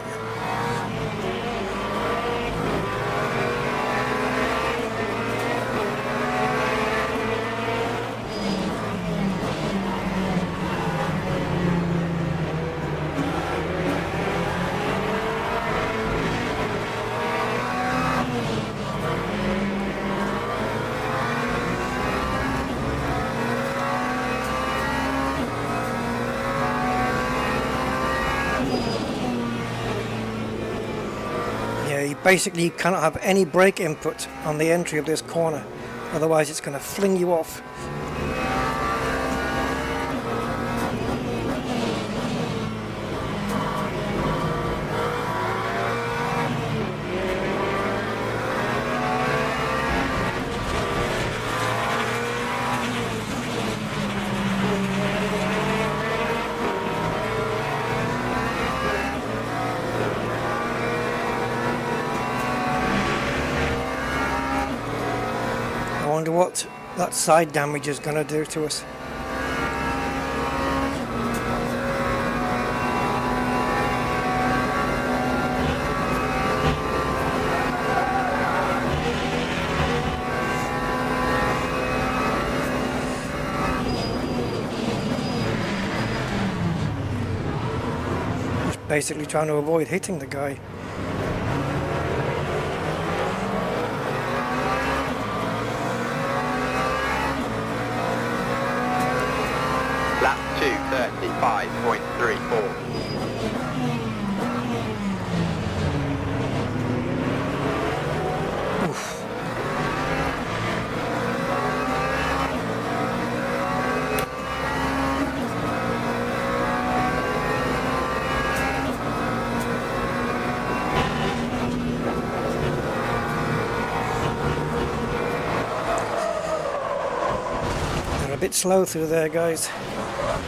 A: Basically, you cannot have any brake input on the entry of this corner, otherwise it's going to fling you off. I wonder what that side damage is going to do to us. Just basically trying to avoid hitting the guy.
B: Lap 2:35.34.
A: They're a bit slow through there, guys.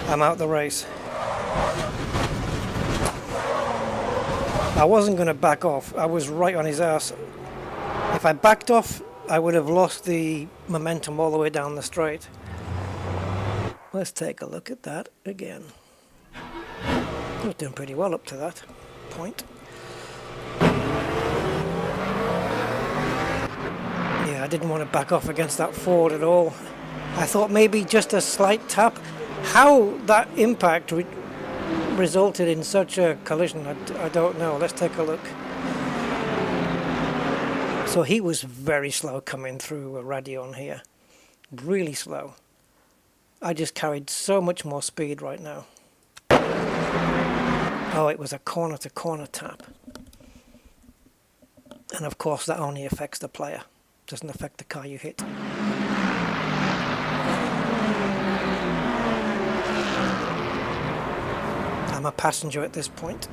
A: I'm out the race. I wasn't going to back off. I was right on his ass. If I backed off, I would have lost the momentum all the way down the straight. Let's take a look at that again. I was doing pretty well up to that point. Yeah, I didn't want to back off against that Ford at all. I thought maybe just a slight tap. How that impact resulted in such a collision, I don't know. Let's take a look. So he was very slow coming through a Radeon here. Really slow. I just carried so much more speed right now. Oh, it was a corner-to-corner tap. And of course that only affects the player. Doesn't affect the car you hit. I'm a passenger at this point.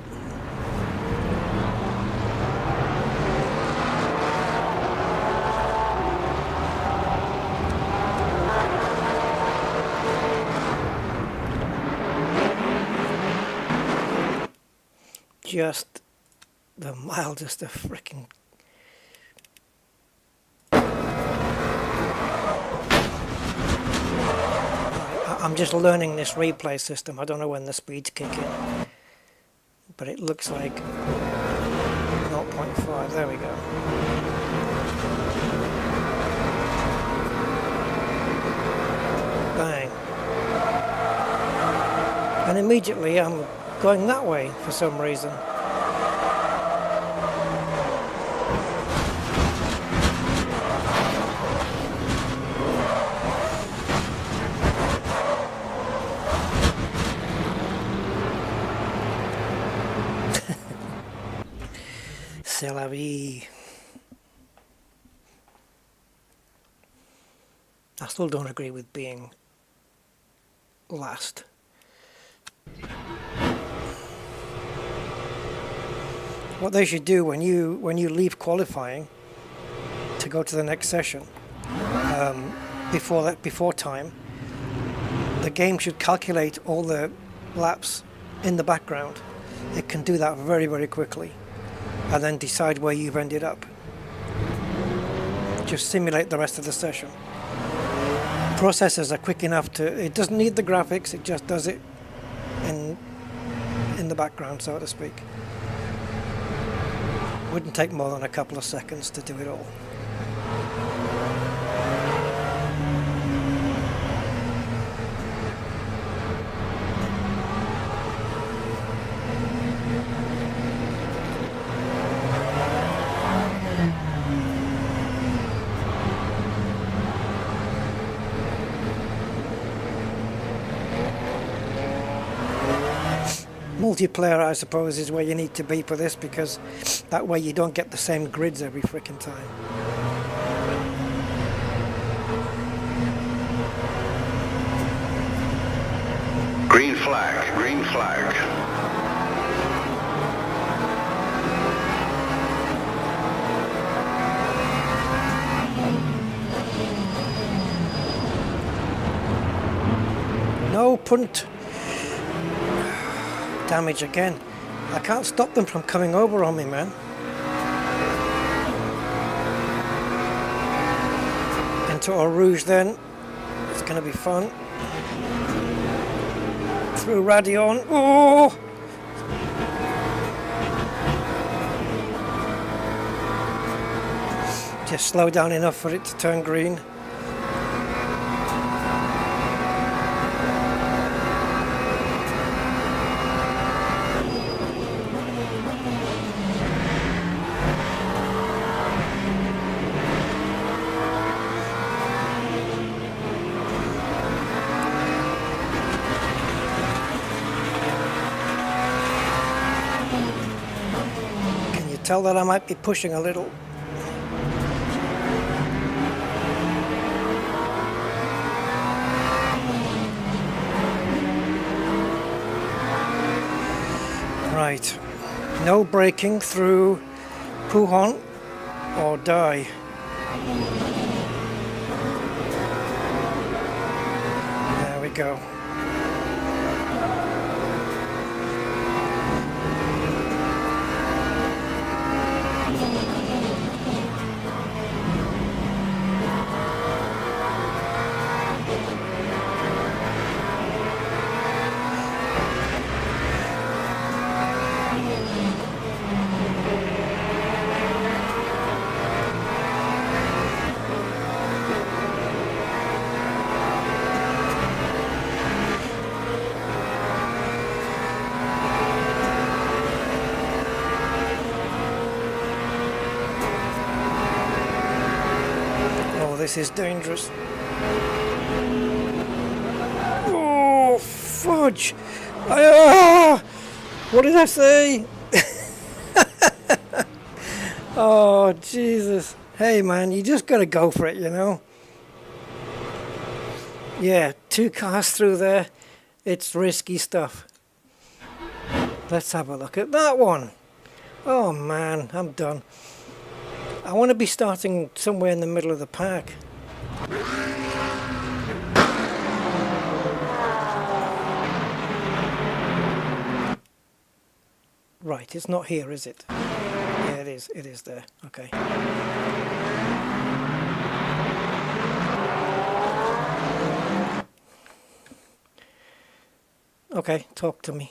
A: just the mildest of freaking. I'm just learning this replay system. I don't know when the speeds kick in, but it looks like 0.5. There we go. Bang. And immediately I'm going that way for some reason. C'est la vie. I still don't agree with being last. What they should do when you leave qualifying to go to the next session, before time, the game should calculate all the laps in the background. It can do that very, very quickly, and then decide where you've ended up. Just simulate the rest of the session. Processors are quick enough to, it doesn't need the graphics, it just does it in the background, so to speak. Wouldn't take more than a couple of seconds to do it all. Multiplayer, I suppose, is where you need to be for this, because that way you don't get the same grids every frickin' time.
C: Green flag, green flag.
A: No punt. Damage again. I can't stop them from coming over on me, man. Into Eau Rouge then. It's gonna be fun. Through Radion. Oh! Just slow down enough for it to turn green. Tell that I might be pushing a little. Right, no braking through Pujon or die. There we go. This is dangerous. Oh, fudge! What did I say? Oh, Jesus. Hey, man, you just gotta go for it, you know? Yeah, 2 cars through there. It's risky stuff. Let's have a look at that one. Oh, man, I'm done. I want to be starting somewhere in the middle of the pack. Right, it's not here, is it? Yeah, it is. It is there. Okay. Okay, talk to me.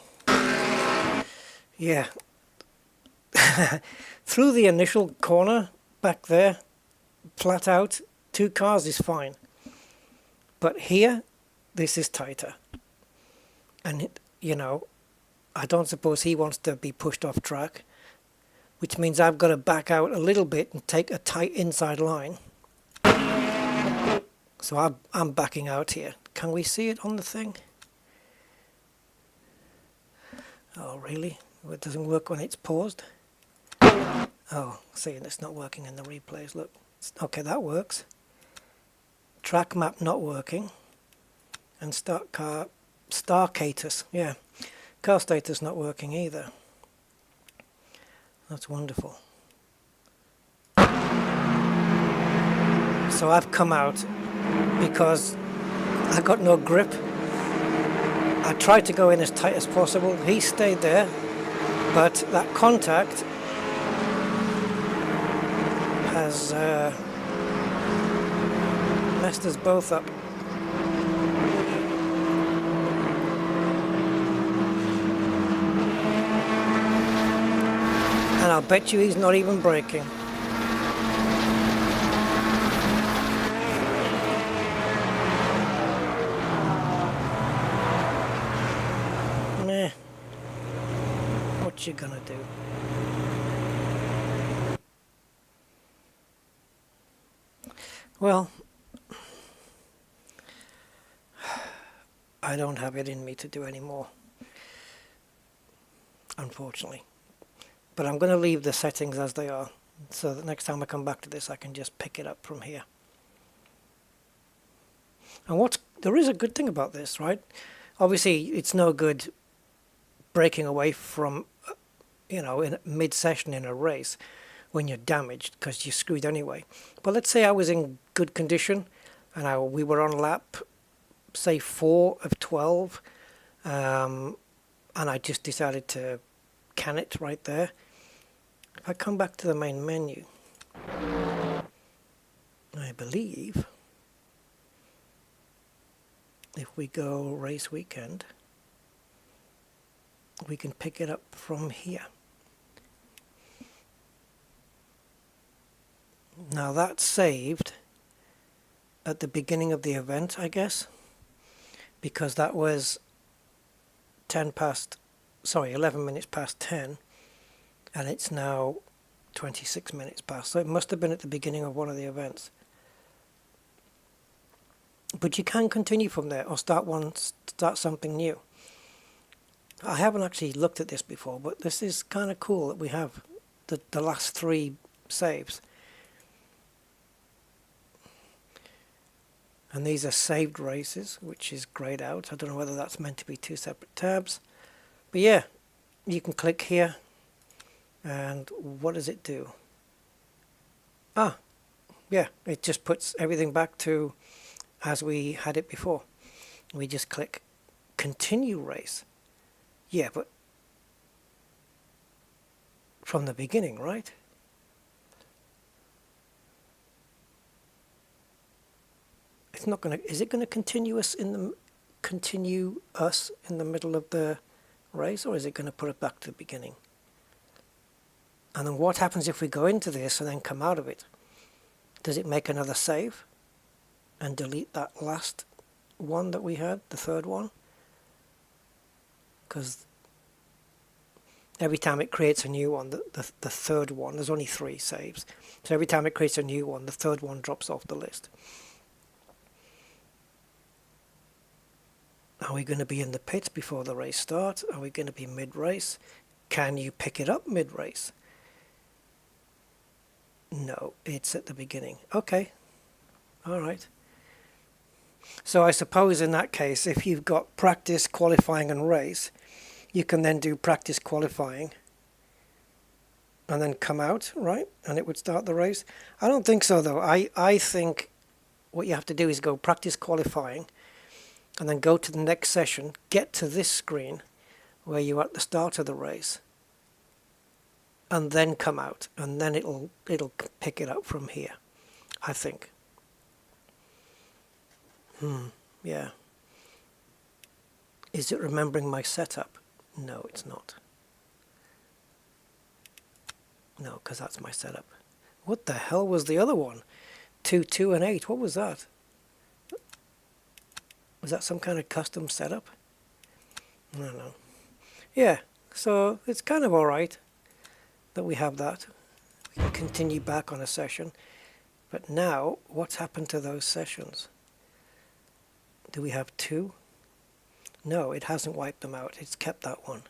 A: Yeah. Through the initial corner back there, flat out, 2 cars is fine. But here, this is tighter. And, you know, I don't suppose he wants to be pushed off track, which means I've got to back out a little bit and take a tight inside line. So I'm backing out here. Can we see it on the thing? Oh, really? It doesn't work when it's paused? Oh, see, it's not working in the replays. Look. Okay, that works. Track map not working. And start car... Star status, yeah. Car status not working either. That's wonderful. So I've come out because I got no grip. I tried to go in as tight as possible. He stayed there, but that contact has messed us both up. And I'll bet you he's not even braking. Meh. What you gonna do? Well, I don't have it in me to do any more, unfortunately. But I'm going to leave the settings as they are, so that next time I come back to this I can just pick it up from here. And there is a good thing about this, right? Obviously it's no good breaking away from, you know, in mid-session in a race when you're damaged, because you're screwed anyway. But let's say I was in good condition and we were on lap, say 4 of 12, and I just decided to can it right there. If I come back to the main menu, I believe if we go race weekend, we can pick it up from here. Now that's saved at the beginning of the event, I guess, because that was 11 minutes past 10, and it's now 26 minutes past, so it must have been at the beginning of one of the events. But you can continue from there, or start something new. I haven't actually looked at this before, but this is kind of cool that we have the last 3 saves. And these are saved races, which is grayed out. I don't know whether that's meant to be 2 separate tabs. But yeah, you can click here, and what does it do? Ah, yeah, it just puts everything back to as we had it before. We just click continue race. Yeah, but from the beginning, right? It's not going to. Is it going to continue us in the middle of the race, or is it going to put it back to the beginning? And then what happens if we go into this and then come out of it? Does it make another save and delete that last one that we had, the third one? Because every time it creates a new one, the third one, there's only 3 saves. So every time it creates a new one, the third one drops off the list. Are we going to be in the pits before the race starts? Are we going to be mid-race? Can you pick it up mid-race? No, it's at the beginning. Okay, all right. So I suppose in that case, if you've got practice, qualifying and race, you can then do practice qualifying and then come out, right? And it would start the race. I don't think so, though. I think what you have to do is go practice qualifying and then go to the next session, get to this screen where you're at the start of the race, and then come out, and then it'll pick it up from here, I think. Yeah. Is it remembering my setup? No, it's not. No, because that's my setup. What the hell was the other one? 2, 2, and 8. What was that? Was that some kind of custom setup? I don't know. Yeah, so it's kind of alright that we have that. We can continue back on a session. But now, what's happened to those sessions? Do we have 2? No, it hasn't wiped them out. It's kept that one.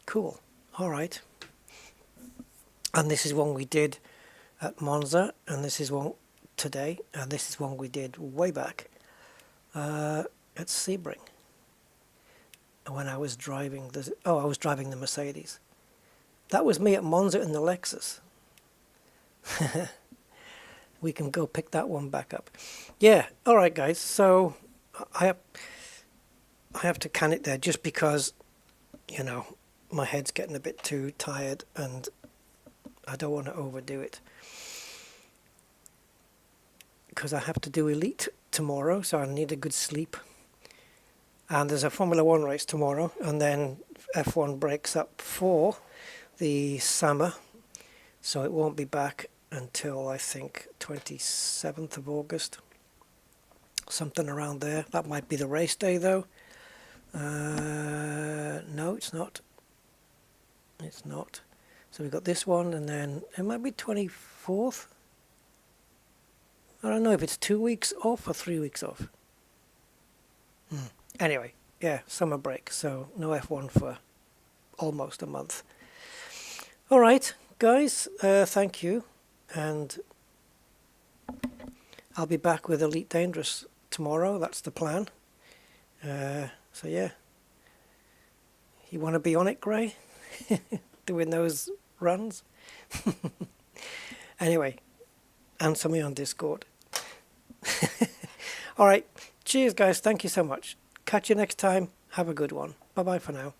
A: Cool. Alright. And this is one we did at Monza, and this is one today, and this is one we did way back at Sebring when I was driving I was driving the Mercedes. That was me at Monza in the Lexus. We can go pick that one back up. Yeah, alright guys, so I have to can it there just because, you know, my head's getting a bit too tired and I don't want to overdo it. Because I have to do Elite tomorrow, so I need a good sleep. And there's a Formula 1 race tomorrow, and then F1 breaks up for the summer, so it won't be back until I think 27th of August. Something around there. That might be the race day though. No, it's not. It's not. So we've got this one, and then it might be 24th. I don't know if it's 2 weeks off or 3 weeks off. Anyway, yeah, summer break, so no F1 for almost a month. Alright, guys, thank you, and I'll be back with Elite Dangerous tomorrow, that's the plan. So yeah, you want to be on it, Gray? Doing those runs? Anyway, answer me on Discord. Alright, cheers guys, thank you so much. Catch you next time, have a good one. Bye bye for now.